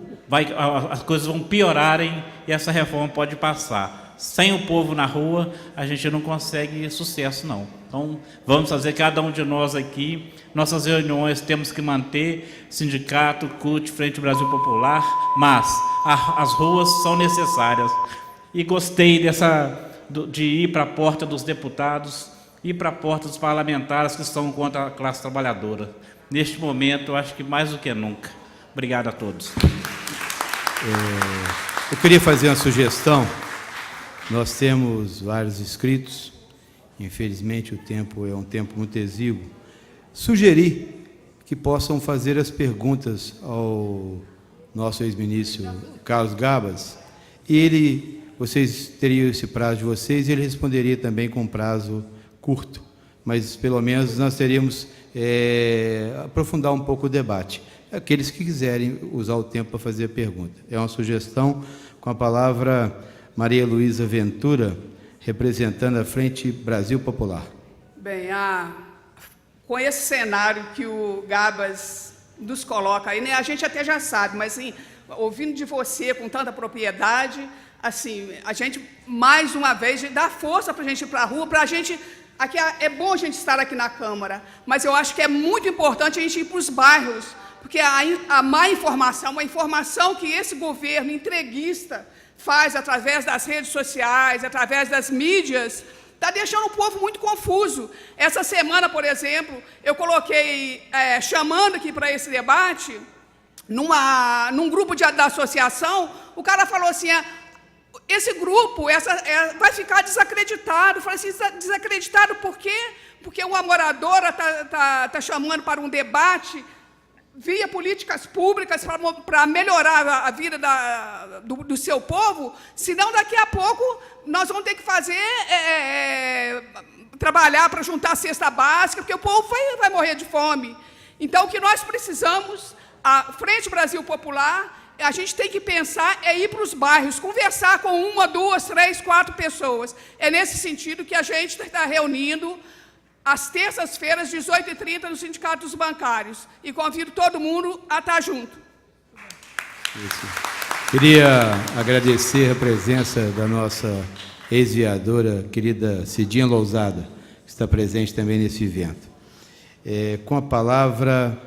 as coisas vão piorarem e essa reforma pode passar. Sem o povo na rua, a gente não consegue sucesso, não. Então, vamos fazer cada um de nós aqui. Nossas reuniões temos que manter sindicato, CUT, Frente Brasil Popular, mas as ruas são necessárias. E gostei de ir para a porta dos deputados, ir para a porta dos parlamentares que estão contra a classe trabalhadora. Neste momento, eu acho que mais do que nunca. Obrigado a todos. Eu queria fazer uma sugestão. Nós temos vários inscritos, infelizmente o tempo é um tempo muito exíguo. Sugerir que possam fazer as perguntas ao nosso ex-ministro Carlos Gabas, e vocês teriam esse prazo de vocês, e ele responderia também com prazo curto, mas pelo menos nós teríamos aprofundar um pouco o debate. Aqueles que quiserem usar o tempo para fazer a pergunta. É uma sugestão. Com a palavra Maria Luísa Ventura, representando a Frente Brasil Popular. Bem, com esse cenário que o Gabas nos coloca aí, né, a gente até já sabe, mas assim, ouvindo de você com tanta propriedade, assim, a gente, mais uma vez, dá força para a gente ir para a rua, para a gente... Aqui é bom a gente estar aqui na Câmara, mas eu acho que é muito importante a gente ir para os bairros, porque a má informação, a informação que esse governo entreguista faz através das redes sociais, através das mídias, está deixando o povo muito confuso. Essa semana, por exemplo, eu coloquei, chamando aqui para esse debate, num grupo da associação, o cara falou assim, esse grupo vai ficar desacreditado. Eu falei assim, desacreditado por quê? Porque uma moradora tá chamando para um debate via políticas públicas para melhorar a vida do seu povo, senão daqui a pouco nós vamos ter que trabalhar para juntar a cesta básica, porque o povo vai morrer de fome. Então, o que nós precisamos, a Frente Brasil Popular, a gente tem que pensar ir para os bairros, conversar com 1, 2, 3, 4 pessoas. É nesse sentido que a gente está reunindo às terças-feiras, 18h30, no Sindicato dos Bancários. E convido todo mundo a estar junto. Isso. Queria agradecer a presença da nossa ex-vereadora, querida Cidinha Lousada, que está presente também nesse evento. Com a palavra,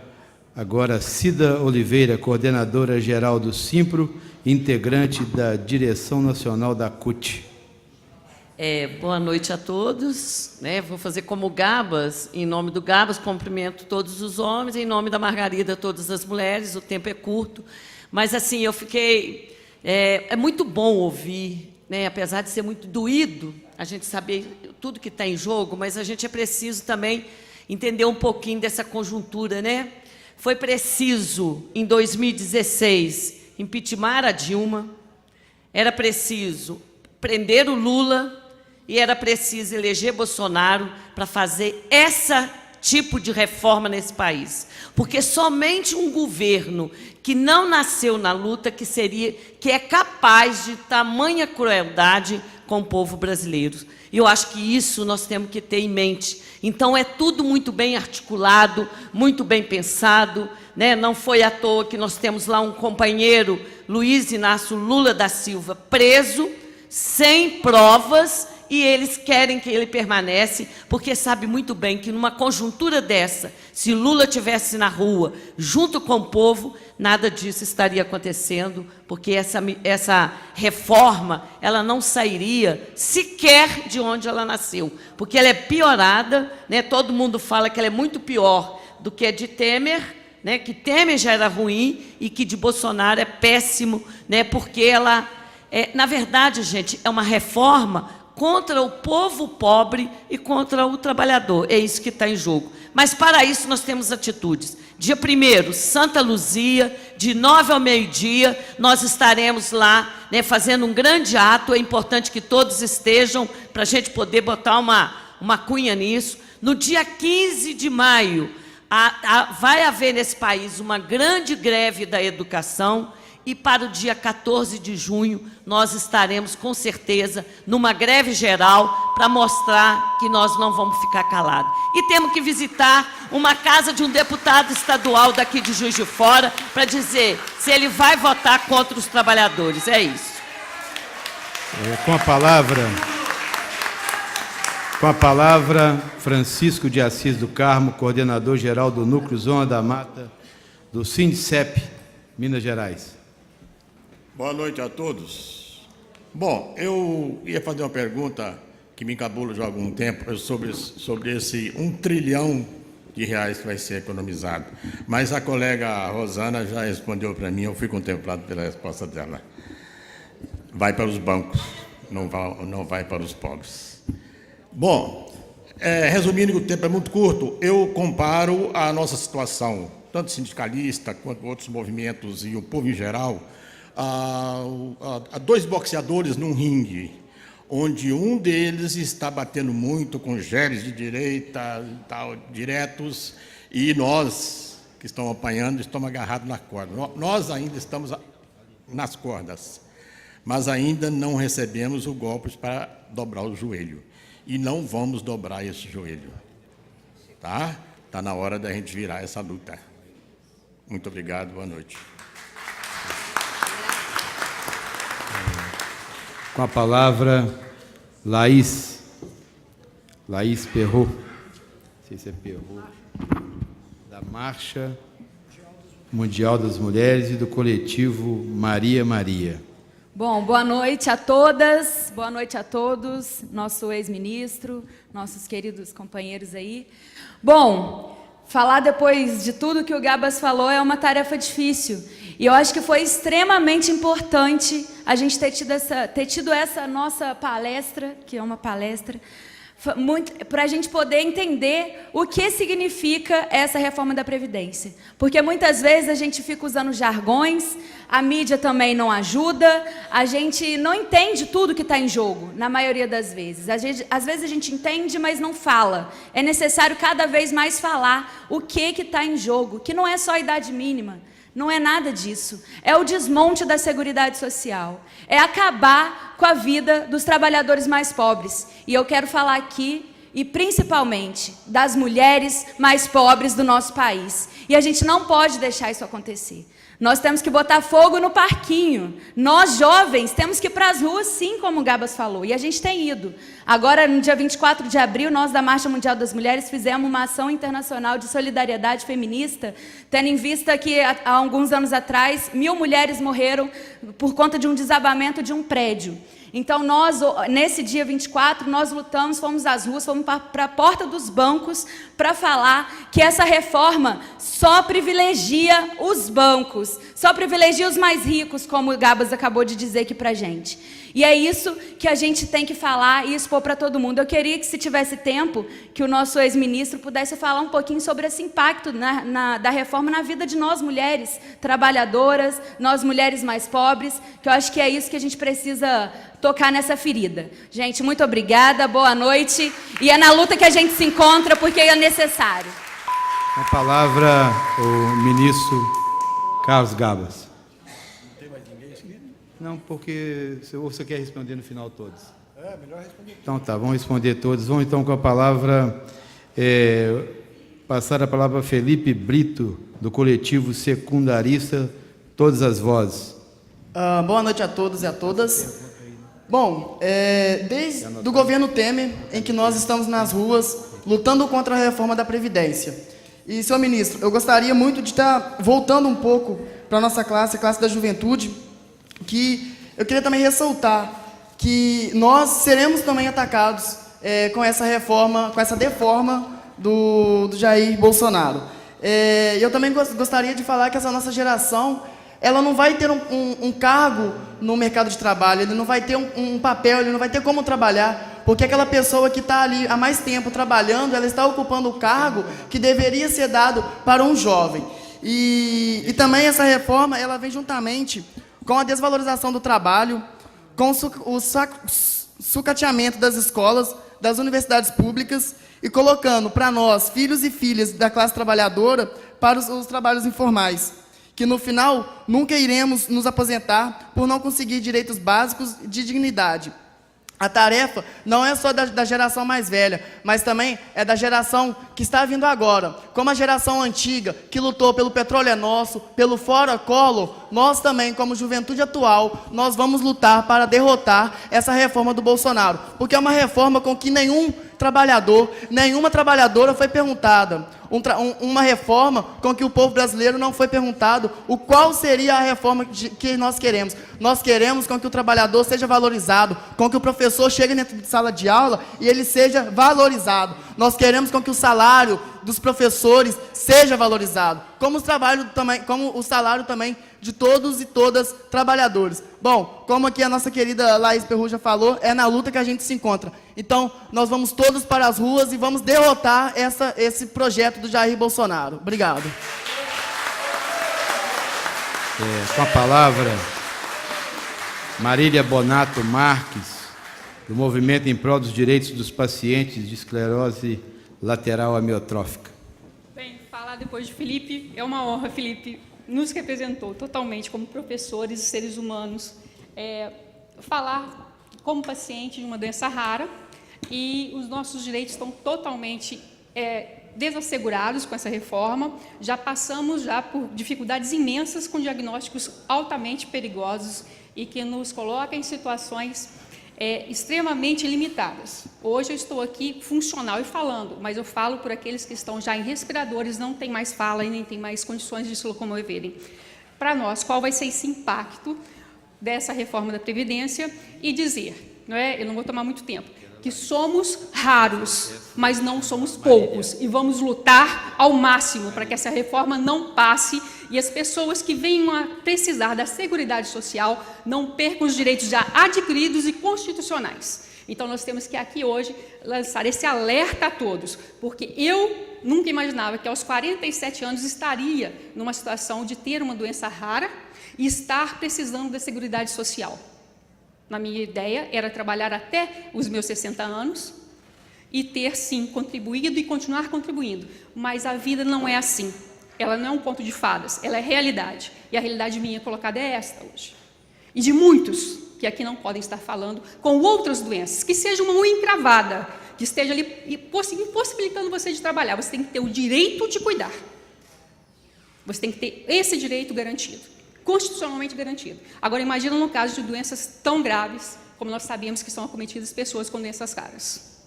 agora, Cida Oliveira, coordenadora geral do Simpro, integrante da Direção Nacional da CUT. Boa noite a todos. Vou fazer como Gabas, em nome do Gabas, cumprimento todos os homens, em nome da Margarida, todas as mulheres. O tempo é curto, mas assim, eu fiquei... É muito bom ouvir, apesar de ser muito doído, a gente saber tudo que está em jogo, mas a gente é preciso também entender um pouquinho dessa conjuntura, Foi preciso, em 2016, impeachment a Dilma, era preciso prender o Lula e era preciso eleger Bolsonaro para fazer esse tipo de reforma nesse país. Porque somente um governo que não nasceu na luta que é capaz de tamanha crueldade com o povo brasileiro. E eu acho que isso nós temos que ter em mente. Então, é tudo muito bem articulado, muito bem pensado, né? Não foi à toa que nós temos lá um companheiro, Luiz Inácio Lula da Silva, preso, sem provas, e eles querem que ele permanece, porque sabe muito bem que numa conjuntura dessa, se Lula estivesse na rua, junto com o povo, nada disso estaria acontecendo, porque essa reforma, ela não sairia sequer de onde ela nasceu, porque ela é piorada, né? Todo mundo fala que ela é muito pior do que a de Temer, né? Que Temer já era ruim e que de Bolsonaro é péssimo, né? Porque ela, na verdade, gente, é uma reforma contra o povo pobre e contra o trabalhador. É isso que está em jogo. Mas, para isso, nós temos atitudes. Dia 1º, Santa Luzia, de 9 ao meio-dia, nós estaremos lá, né, fazendo um grande ato. É importante que todos estejam, para a gente poder botar uma cunha nisso. No dia 15 de maio, vai haver nesse país uma grande greve da educação, e para o dia 14 de junho, nós estaremos, com certeza, numa greve geral para mostrar que nós não vamos ficar calados. E temos que visitar uma casa de um deputado estadual daqui de Juiz de Fora para dizer se ele vai votar contra os trabalhadores. É isso. Com a palavra, Francisco de Assis do Carmo, coordenador-geral do Núcleo Zona da Mata, do Sindicep, Minas Gerais. Boa noite a todos. Bom, eu ia fazer uma pergunta que me encabula já há algum tempo sobre esse R$1 trilhão que vai ser economizado. Mas a colega Rosana já respondeu para mim, eu fui contemplado pela resposta dela. Vai para os bancos, não vai para os pobres. Bom, resumindo, que o tempo é muito curto, eu comparo a nossa situação, tanto sindicalista quanto outros movimentos e o povo em geral, a dois boxeadores num ringue, onde um deles está batendo muito com geles de direita, tal, diretos, e nós, que estamos apanhando, estamos agarrados na corda. Nós ainda estamos nas cordas, mas ainda não recebemos o golpe para dobrar o joelho. E não vamos dobrar esse joelho. Tá? Está na hora da gente virar essa luta. Muito obrigado, boa noite. Com a palavra, Laís Perrot, não sei se é Perrot, da Marcha Mundial das Mulheres e do coletivo Maria Maria. Bom, boa noite a todas, boa noite a todos, nosso ex-ministro, nossos queridos companheiros aí. Bom, falar depois de tudo que o Gabas falou é uma tarefa difícil. E eu acho que foi extremamente importante a gente ter tido essa nossa palestra, que é uma palestra, para a gente poder entender o que significa essa reforma da Previdência. Porque muitas vezes a gente fica usando jargões, a mídia também não ajuda, a gente não entende tudo que está em jogo, na maioria das vezes. Às vezes a gente entende, mas não fala. É necessário cada vez mais falar o que está em jogo, que não é só a idade mínima. Não é nada disso. É o desmonte da Seguridade Social. É acabar com a vida dos trabalhadores mais pobres. E eu quero falar aqui, e principalmente, das mulheres mais pobres do nosso país. E a gente não pode deixar isso acontecer. Nós temos que botar fogo no parquinho. Nós, jovens, temos que ir para as ruas, sim, como o Gabas falou. E a gente tem ido. Agora, no dia 24 de abril, nós da Marcha Mundial das Mulheres fizemos uma ação internacional de solidariedade feminista, tendo em vista que, há alguns anos atrás, 1000 mulheres morreram por conta de um desabamento de um prédio. Então, nós, nesse dia 24, nós lutamos, fomos às ruas, fomos para a porta dos bancos para falar que essa reforma só privilegia os bancos, só privilegia os mais ricos, como o Gabas acabou de dizer aqui para a gente. E é isso que a gente tem que falar e expor para todo mundo. Eu queria que, se tivesse tempo, que o nosso ex-ministro pudesse falar um pouquinho sobre esse impacto da reforma na vida de nós, mulheres trabalhadoras, nós, mulheres mais pobres, que eu acho que é isso que a gente precisa tocar nessa ferida. Gente, muito obrigada, boa noite. E é na luta que a gente se encontra, porque é necessário. Com a palavra, o ministro Carlos Gabas. Não, porque você quer responder no final todos. É, melhor responder. Então tá, vamos responder todos. Vamos então com a palavra, passar a palavra a Felipe Brito, do coletivo secundarista Todas as Vozes. Boa noite a todos e a todas. Bom, desde o governo Temer, em que nós estamos nas ruas lutando contra a reforma da Previdência. E, senhor ministro, eu gostaria muito de estar voltando um pouco para a nossa classe, a classe da juventude, que eu queria também ressaltar que nós seremos também atacados com essa reforma, com essa deforma do Jair Bolsonaro. Eu também gostaria de falar que essa nossa geração, ela não vai ter um cargo no mercado de trabalho, ele não vai ter um papel, ele não vai ter como trabalhar, porque aquela pessoa que está ali há mais tempo trabalhando, ela está ocupando o cargo que deveria ser dado para um jovem. E também essa reforma, ela vem juntamente com a desvalorização do trabalho, com o sucateamento das escolas, das universidades públicas, e colocando para nós, filhos e filhas da classe trabalhadora, para os trabalhos informais, que no final nunca iremos nos aposentar por não conseguir direitos básicos de dignidade. A tarefa não é só da geração mais velha, mas também é da geração que está vindo agora. Como a geração antiga, que lutou pelo petróleo é nosso, pelo fora Collor, nós também, como juventude atual, nós vamos lutar para derrotar essa reforma do Bolsonaro. Porque é uma reforma com que nenhum trabalhador, nenhuma trabalhadora foi perguntada. Uma reforma com que o povo brasileiro não foi perguntado qual seria a reforma que nós queremos. Nós queremos com que o trabalhador seja valorizado, com que o professor chegue dentro de sala de aula e ele seja valorizado. Nós queremos com que o salário dos professores seja valorizado, como o salário também de todos e todas trabalhadores. Bom, como aqui a nossa querida Laís Perruja falou, é na luta que a gente se encontra. Então, nós vamos todos para as ruas e vamos derrotar esse projeto do Jair Bolsonaro. Obrigado. Com a palavra, Marília Bonato Marques, do Movimento em Prol dos Direitos dos Pacientes de Esclerose Lateral Amiotrófica. Bem, falar depois de Felipe é uma honra. Felipe nos representou totalmente como professores e seres humanos. Falar como paciente de uma doença rara, e os nossos direitos estão totalmente desassegurados com essa reforma. Já passamos por dificuldades imensas com diagnósticos altamente perigosos e que nos colocam em situações extremamente limitadas. Hoje eu estou aqui funcional e falando, mas eu falo por aqueles que estão já em respiradores, não tem mais fala e nem tem mais condições de se locomoverem. Para nós, qual vai ser esse impacto dessa reforma da Previdência? E dizer, eu não vou tomar muito tempo, que somos raros, mas não somos poucos, e vamos lutar ao máximo para que essa reforma não passe e as pessoas que venham a precisar da Seguridade Social não percam os direitos já adquiridos e constitucionais. Então, nós temos que aqui hoje lançar esse alerta a todos, porque eu nunca imaginava que aos 47 anos estaria numa situação de ter uma doença rara e estar precisando da Seguridade Social. Na minha ideia, era trabalhar até os meus 60 anos e ter, sim, contribuído e continuar contribuindo. Mas a vida não é assim. Ela não é um conto de fadas, ela é realidade. E a realidade minha colocada é esta hoje. E de muitos que aqui não podem estar falando com outras doenças, que seja uma unha encravada, que esteja ali impossibilitando você de trabalhar. Você tem que ter o direito de cuidar. Você tem que ter esse direito garantido, constitucionalmente garantido. Agora, imagina no caso de doenças tão graves, como nós sabemos que são acometidas pessoas com doenças raras.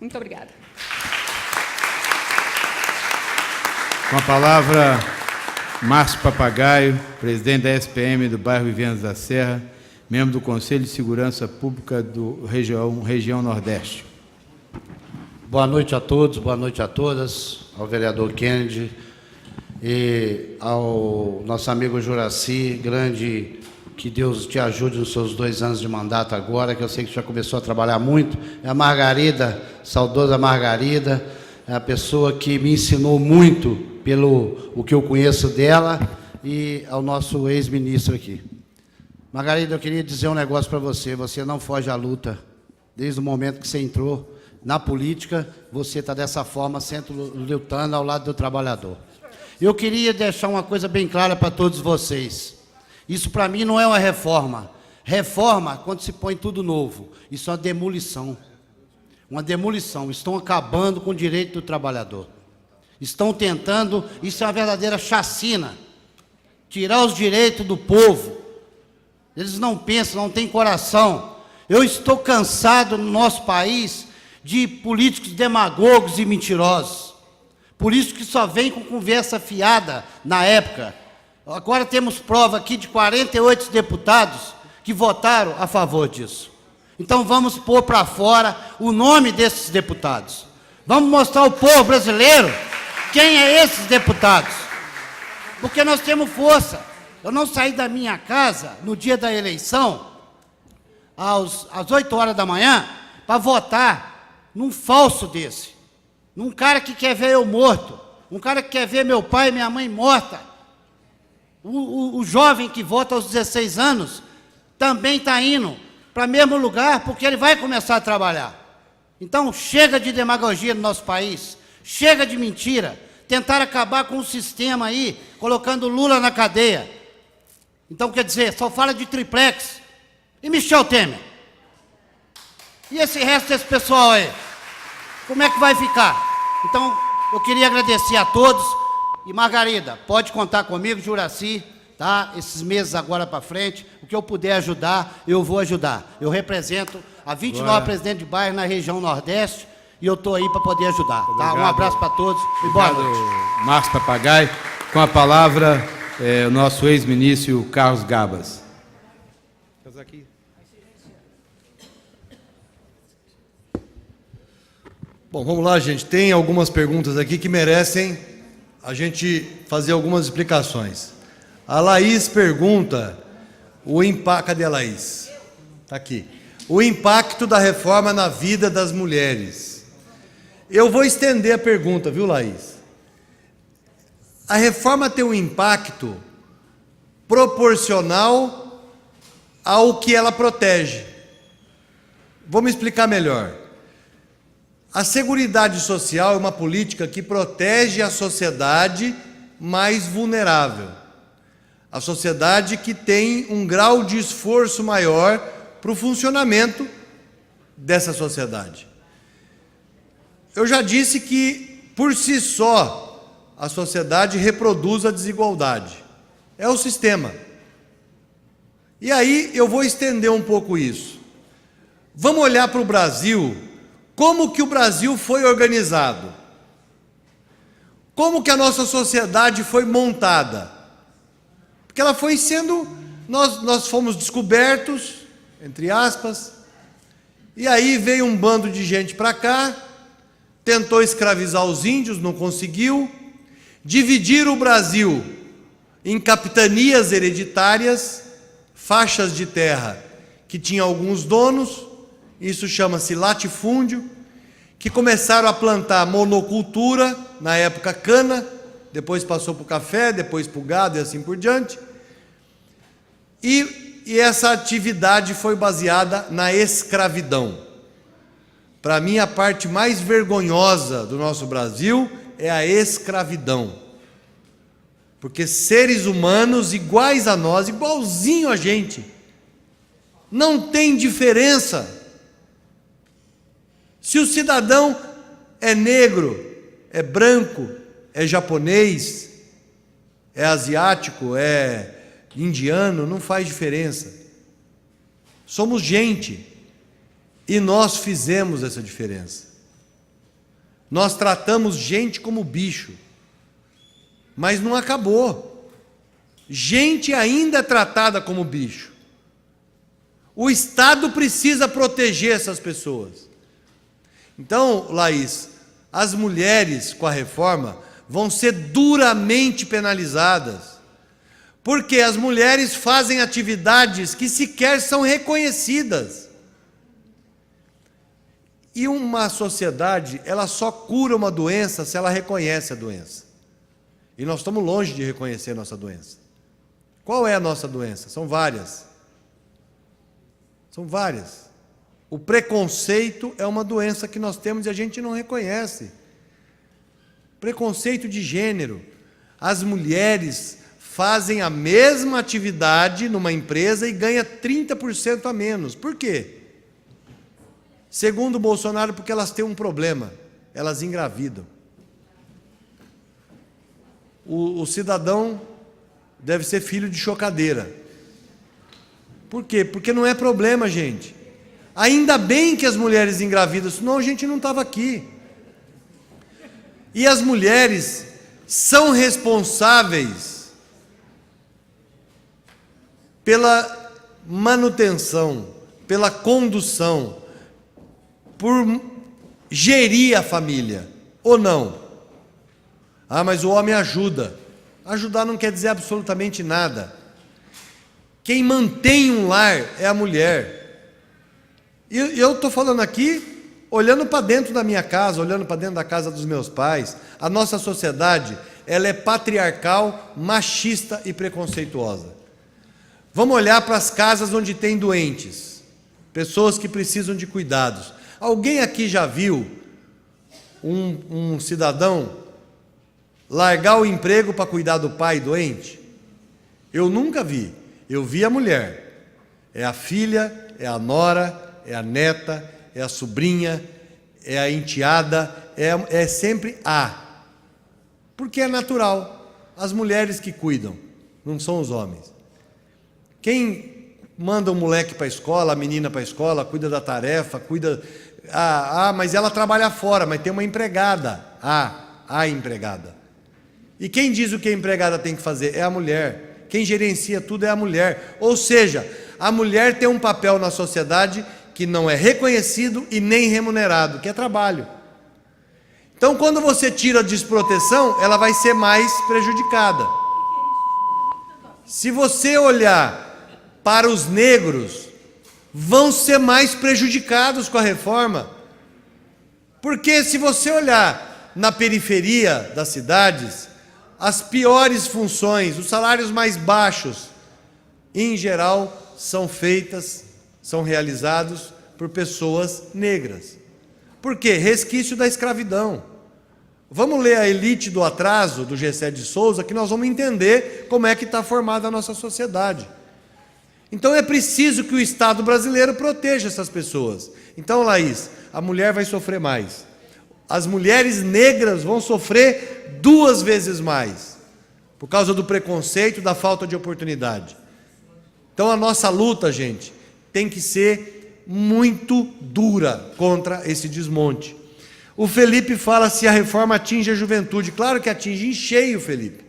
Muito obrigada. Com a palavra, Márcio Papagaio, presidente da SPM do bairro Vivianas da Serra, membro do Conselho de Segurança Pública do região Nordeste. Boa noite a todos, boa noite a todas, ao vereador Kennedy e ao nosso amigo Juraci, grande que Deus te ajude nos seus 2 anos de mandato agora, que eu sei que já começou a trabalhar muito. É a Margarida, saudosa Margarida, é a pessoa que me ensinou muito pelo o que eu conheço dela, e ao nosso ex-ministro aqui. Margarida, eu queria dizer um negócio para você. Você não foge à luta. Desde o momento que você entrou na política, você está dessa forma, sempre lutando ao lado do trabalhador. Eu queria deixar uma coisa bem clara para todos vocês. Isso, para mim, não é uma reforma. Reforma, quando se põe tudo novo. Isso é uma demolição. Uma demolição. Estão acabando com o direito do trabalhador. Estão tentando, isso é uma verdadeira chacina. Tirar os direitos do povo. Eles não pensam, não têm coração. Eu estou cansado no nosso país de políticos demagogos e mentirosos. Políticos que só vêm com conversa fiada na época. Agora temos prova aqui de 48 deputados que votaram a favor disso. Então vamos pôr para fora o nome desses deputados. Vamos mostrar ao povo brasileiro quem é esses deputados. Porque nós temos força. Eu não saí da minha casa no dia da eleição, às 8 horas da manhã, para votar num falso desse. Num cara que quer ver eu morto. Um cara que quer ver meu pai e minha mãe morta. O jovem que vota aos 16 anos também está indo para o mesmo lugar, porque ele vai começar a trabalhar. Então, chega de demagogia no nosso país, chega de mentira, tentar acabar com o sistema aí, colocando Lula na cadeia. Então, quer dizer, só fala de triplex. E Michel Temer? E esse resto desse pessoal aí? Como é que vai ficar? Então, eu queria agradecer a todos. E Margarida, pode contar comigo, Juraci, tá? Esses meses agora para frente, o que eu puder ajudar, eu vou ajudar. Eu represento a 29 presidentes de bairro na região Nordeste e eu estou aí para poder ajudar. Tá? Um abraço para todos e boa noite. Marcos Papagaio. Com a palavra, o nosso ex-ministro Carlos Gabas. Bom, vamos lá, gente. Tem algumas perguntas aqui que merecem a gente fazer algumas explicações. A Laís pergunta o impacto... Cadê a Laís? Está aqui. O impacto da reforma na vida das mulheres. Eu vou estender a pergunta, viu, Laís? A reforma tem um impacto proporcional ao que ela protege. Vou me explicar melhor. A Seguridade Social é uma política que protege a sociedade mais vulnerável. A sociedade que tem um grau de esforço maior para o funcionamento dessa sociedade. Eu já disse que, por si só, a sociedade reproduz a desigualdade. É o sistema. E aí eu vou estender um pouco isso. Vamos olhar para o Brasil. Como que o Brasil foi organizado? Como que a nossa sociedade foi montada? Porque ela foi sendo... Nós fomos descobertos, entre aspas, e aí veio um bando de gente para cá, tentou escravizar os índios, não conseguiu, dividir o Brasil em capitanias hereditárias, faixas de terra que tinham alguns donos, isso chama-se latifúndio, que começaram a plantar monocultura, na época cana, depois passou para o café, depois para o gado e assim por diante. E essa atividade foi baseada na escravidão. Para mim, a parte mais vergonhosa do nosso Brasil é a escravidão. Porque seres humanos iguais a nós, igualzinho a gente, não tem diferença. Se o cidadão é negro, é branco, é japonês, é asiático, é indiano, não faz diferença. Somos gente e nós fizemos essa diferença. Nós tratamos gente como bicho, mas não acabou. Gente ainda é tratada como bicho. O Estado precisa proteger essas pessoas. Então, Laís, as mulheres com a reforma vão ser duramente penalizadas, Porque as mulheres fazem atividades que sequer são reconhecidas. E uma sociedade, ela só cura uma doença se ela reconhece a doença. E nós estamos longe de reconhecer a nossa doença. Qual é a nossa doença? São várias. São várias. O preconceito é uma doença que nós temos e a gente não reconhece. Preconceito de gênero. As mulheres fazem a mesma atividade numa empresa e ganham 30% a menos. Por quê? Segundo o Bolsonaro, porque elas têm um problema, elas engravidam. O cidadão deve ser filho de chocadeira. Por quê? Porque não é problema, gente. Ainda bem que as mulheres engravidam, senão a gente não estava aqui. E as mulheres são responsáveis pela manutenção, pela condução, por gerir a família, ou não? Ah, mas o homem ajuda. Ajudar não quer dizer absolutamente nada. Quem mantém um lar é a mulher. E eu estou falando aqui, olhando para dentro da minha casa, olhando para dentro da casa dos meus pais. A nossa sociedade, ela é patriarcal, machista e preconceituosa. Vamos olhar para as casas onde tem doentes, pessoas que precisam de cuidados. Alguém aqui já viu um cidadão largar o emprego para cuidar do pai doente? Eu nunca vi. Eu vi a mulher. É a filha, é a nora, é a neta, é a sobrinha, é a enteada, é sempre a. Porque é natural. As mulheres que cuidam, não são os homens. Quem manda o moleque para a escola, a menina para a escola, cuida da tarefa, cuida... mas ela trabalha fora, mas tem uma empregada. A empregada. E quem diz o que a empregada tem que fazer? É a mulher. Quem gerencia tudo é a mulher. Ou seja, a mulher tem um papel na sociedade que não é reconhecido e nem remunerado, que é trabalho. Então, quando você tira a desproteção, ela vai ser mais prejudicada. Se você olhar para os negros, vão ser mais prejudicados com a reforma. Porque se você olhar na periferia das cidades, as piores funções, os salários mais baixos, em geral, são realizados por pessoas negras. Por quê? Resquício da escravidão. Vamos ler a Elite do Atraso, do Gessé de Souza, que nós vamos entender como é que está formada a nossa sociedade. Então é preciso que o Estado brasileiro proteja essas pessoas. Então, Laís, a mulher vai sofrer mais. As mulheres negras vão sofrer 2 vezes mais, por causa do preconceito, da falta de oportunidade. Então a nossa luta, gente, tem que ser muito dura contra esse desmonte. O Felipe fala se a reforma atinge a juventude. Claro que atinge em cheio, Felipe.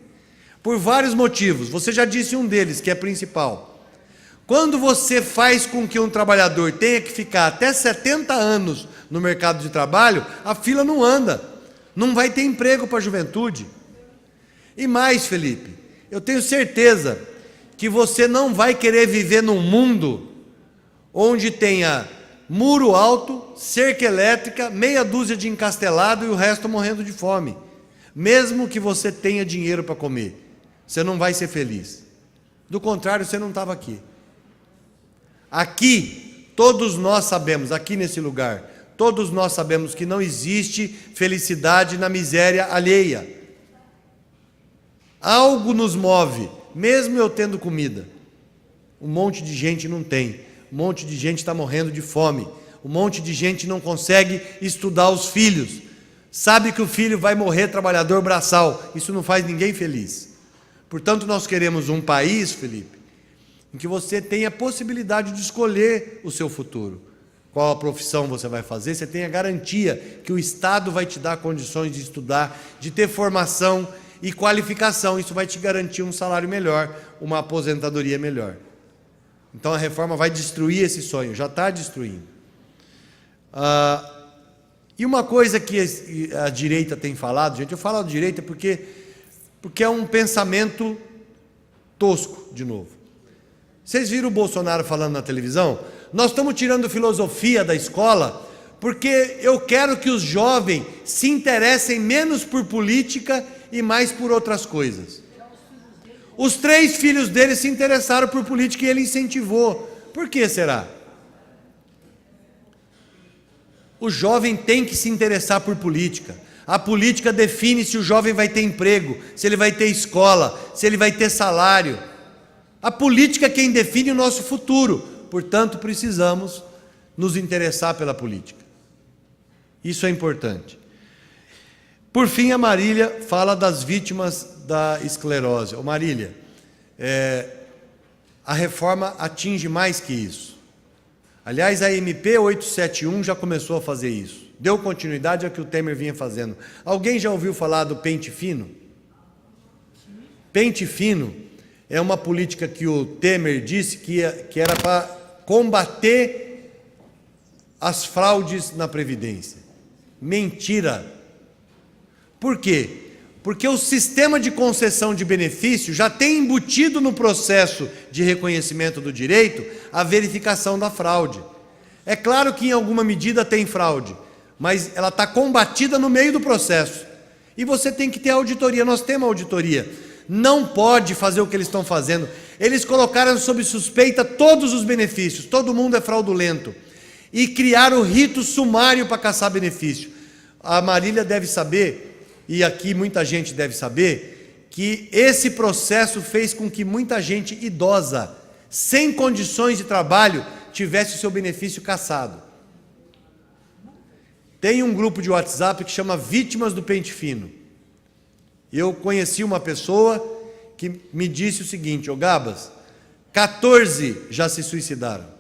Por vários motivos. Você já disse um deles, que é principal. Quando você faz com que um trabalhador tenha que ficar até 70 anos no mercado de trabalho, a fila não anda. Não vai ter emprego para a juventude. E mais, Felipe, eu tenho certeza que você não vai querer viver num mundo onde tenha muro alto, cerca elétrica, meia dúzia de encastelado e o resto morrendo de fome. Mesmo que você tenha dinheiro para comer, você não vai ser feliz. Do contrário, você não estava aqui. Aqui, todos nós sabemos, aqui nesse lugar, todos nós sabemos que não existe felicidade na miséria alheia. Algo nos move, mesmo eu tendo comida. Um monte de gente não tem. Um monte de gente está morrendo de fome. Um monte de gente não consegue estudar os filhos. Sabe que o filho vai morrer trabalhador braçal. Isso não faz ninguém feliz. Portanto, nós queremos um país, Felipe, em que você tenha a possibilidade de escolher o seu futuro. Qual a profissão você vai fazer, você tenha garantia que o Estado vai te dar condições de estudar, de ter formação e qualificação. Isso vai te garantir um salário melhor, uma aposentadoria melhor. Então a reforma vai destruir esse sonho, já está destruindo. E uma coisa que a direita tem falado, gente, eu falo a direita porque é um pensamento tosco de novo. Vocês viram o Bolsonaro falando na televisão? Nós estamos tirando filosofia da escola porque eu quero que os jovens se interessem menos por política e mais por outras coisas. Os 3 filhos dele se interessaram por política e ele incentivou. Por que será? O jovem tem que se interessar por política. A política define se o jovem vai ter emprego, se ele vai ter escola, se ele vai ter salário. A política é quem define o nosso futuro. Portanto, precisamos nos interessar pela política. Isso é importante. Por fim, a Marília fala das vítimas da esclerose. Ô Marília, a reforma atinge mais que isso. Aliás, a MP 871 já começou a fazer isso. Deu continuidade ao que o Temer vinha fazendo. Alguém já ouviu falar do pente fino? Pente fino é uma política que o Temer disse que era para combater as fraudes na Previdência. Mentira! Por quê? Porque o sistema de concessão de benefício já tem embutido no processo de reconhecimento do direito a verificação da fraude. É claro que em alguma medida tem fraude, mas ela está combatida no meio do processo. E você tem que ter auditoria. Nós temos auditoria. Não pode fazer o que eles estão fazendo. Eles colocaram sob suspeita todos os benefícios. Todo mundo é fraudulento. E criaram o rito sumário para caçar benefício. A Marília deve saber, e aqui muita gente deve saber, que esse processo fez com que muita gente idosa, sem condições de trabalho, tivesse o seu benefício cassado. Tem um grupo de WhatsApp que chama Vítimas do Pente Fino. Eu conheci uma pessoa que me disse o seguinte: ô Gabas, 14 já se suicidaram.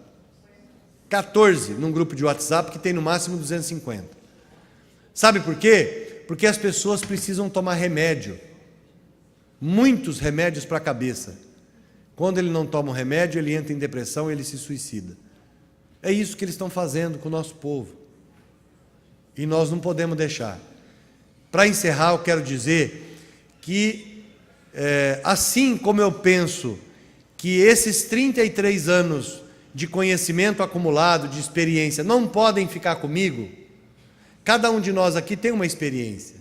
14 num grupo de WhatsApp que tem no máximo 250. Sabe por quê? Porque as pessoas precisam tomar remédio. Muitos remédios para a cabeça. Quando ele não toma o remédio, ele entra em depressão e ele se suicida. É isso que eles estão fazendo com o nosso povo. E nós não podemos deixar. Para encerrar, eu quero dizer que, assim como eu penso que esses 33 anos de conhecimento acumulado, de experiência, não podem ficar comigo, cada um de nós aqui tem uma experiência,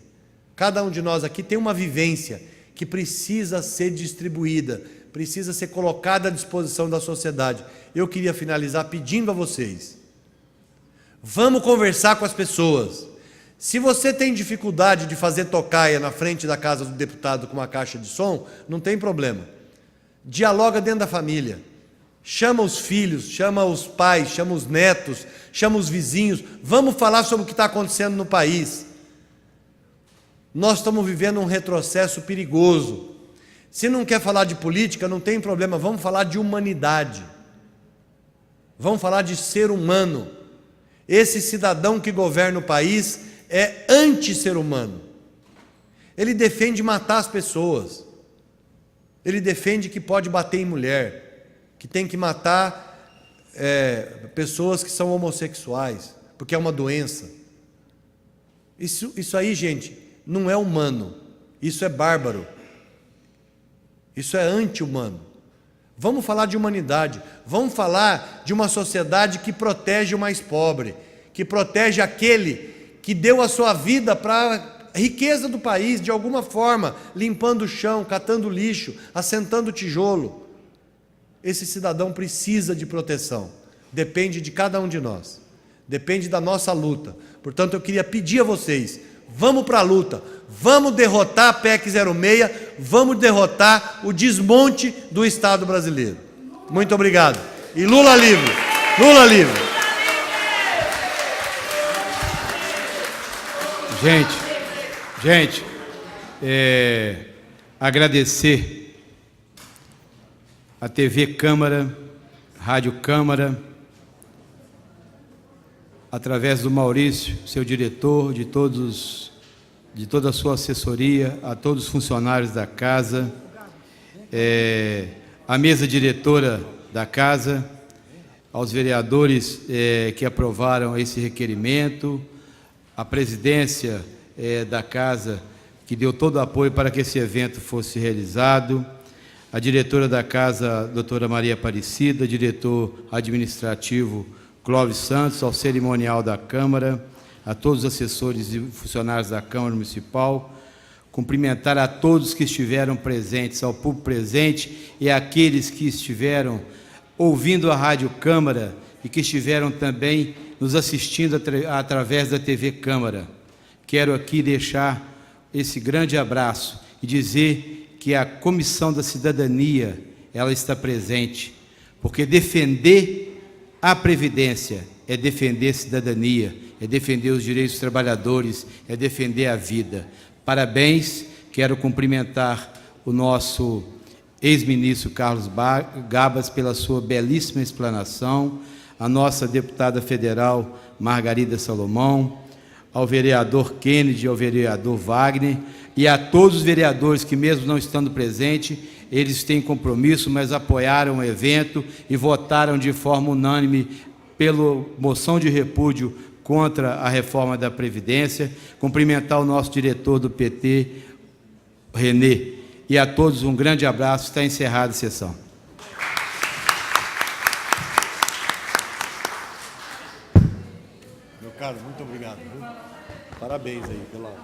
cada um de nós aqui tem uma vivência que precisa ser distribuída, precisa ser colocada à disposição da sociedade. Eu queria finalizar pedindo a vocês: vamos conversar com as pessoas. Se você tem dificuldade de fazer tocaia na frente da casa do deputado com uma caixa de som, não tem problema. Dialoga dentro da família. Chama os filhos, chama os pais, chama os netos, chama os vizinhos. Vamos falar sobre o que está acontecendo no país. Nós estamos vivendo um retrocesso perigoso. Se não quer falar de política, não tem problema. Vamos falar de humanidade. Vamos falar de ser humano. Esse cidadão que governa o país é anti-ser humano. Ele defende matar as pessoas. Ele defende que pode bater em mulher, que tem que matar pessoas que são homossexuais, porque é uma doença. Isso aí, gente, não é humano. Isso é bárbaro. Isso é anti-humano. Vamos falar de humanidade. Vamos falar de uma sociedade que protege o mais pobre, que protege aquele que deu a sua vida para a riqueza do país, de alguma forma, limpando o chão, catando lixo, assentando tijolo. Esse cidadão precisa de proteção. Depende de cada um de nós. Depende da nossa luta. Portanto, eu queria pedir a vocês: vamos para a luta. Vamos derrotar a PEC 06, vamos derrotar o desmonte do Estado brasileiro. Muito obrigado. E Lula livre! Lula livre! Gente, agradecer a TV Câmara, Rádio Câmara, através do Maurício, seu diretor, de toda a sua assessoria, a todos os funcionários da casa, a mesa diretora da casa, aos vereadores que aprovaram esse requerimento, a presidência da casa, que deu todo o apoio para que esse evento fosse realizado, a diretora da casa, doutora Maria Aparecida, diretor administrativo Clóvis Santos, ao cerimonial da Câmara, a todos os assessores e funcionários da Câmara Municipal, cumprimentar a todos que estiveram presentes, ao público presente e àqueles que estiveram ouvindo a Rádio Câmara e que estiveram também nos assistindo através da TV Câmara. Quero aqui deixar esse grande abraço e dizer que a Comissão da Cidadania, ela está presente, porque defender a Previdência é defender a cidadania, é defender os direitos dos trabalhadores, é defender a vida. Parabéns, quero cumprimentar o nosso ex-ministro Carlos Gabas pela sua belíssima explanação, a nossa deputada federal Margarida Salomão, ao vereador Kennedy, ao vereador Wagner e a todos os vereadores que, mesmo não estando presentes, eles têm compromisso, mas apoiaram o evento e votaram de forma unânime pela moção de repúdio contra a reforma da Previdência. Cumprimentar o nosso diretor do PT, Renê, e a todos um grande abraço. Está encerrada a sessão. Meu caro, muito obrigado. Parabéns aí pela...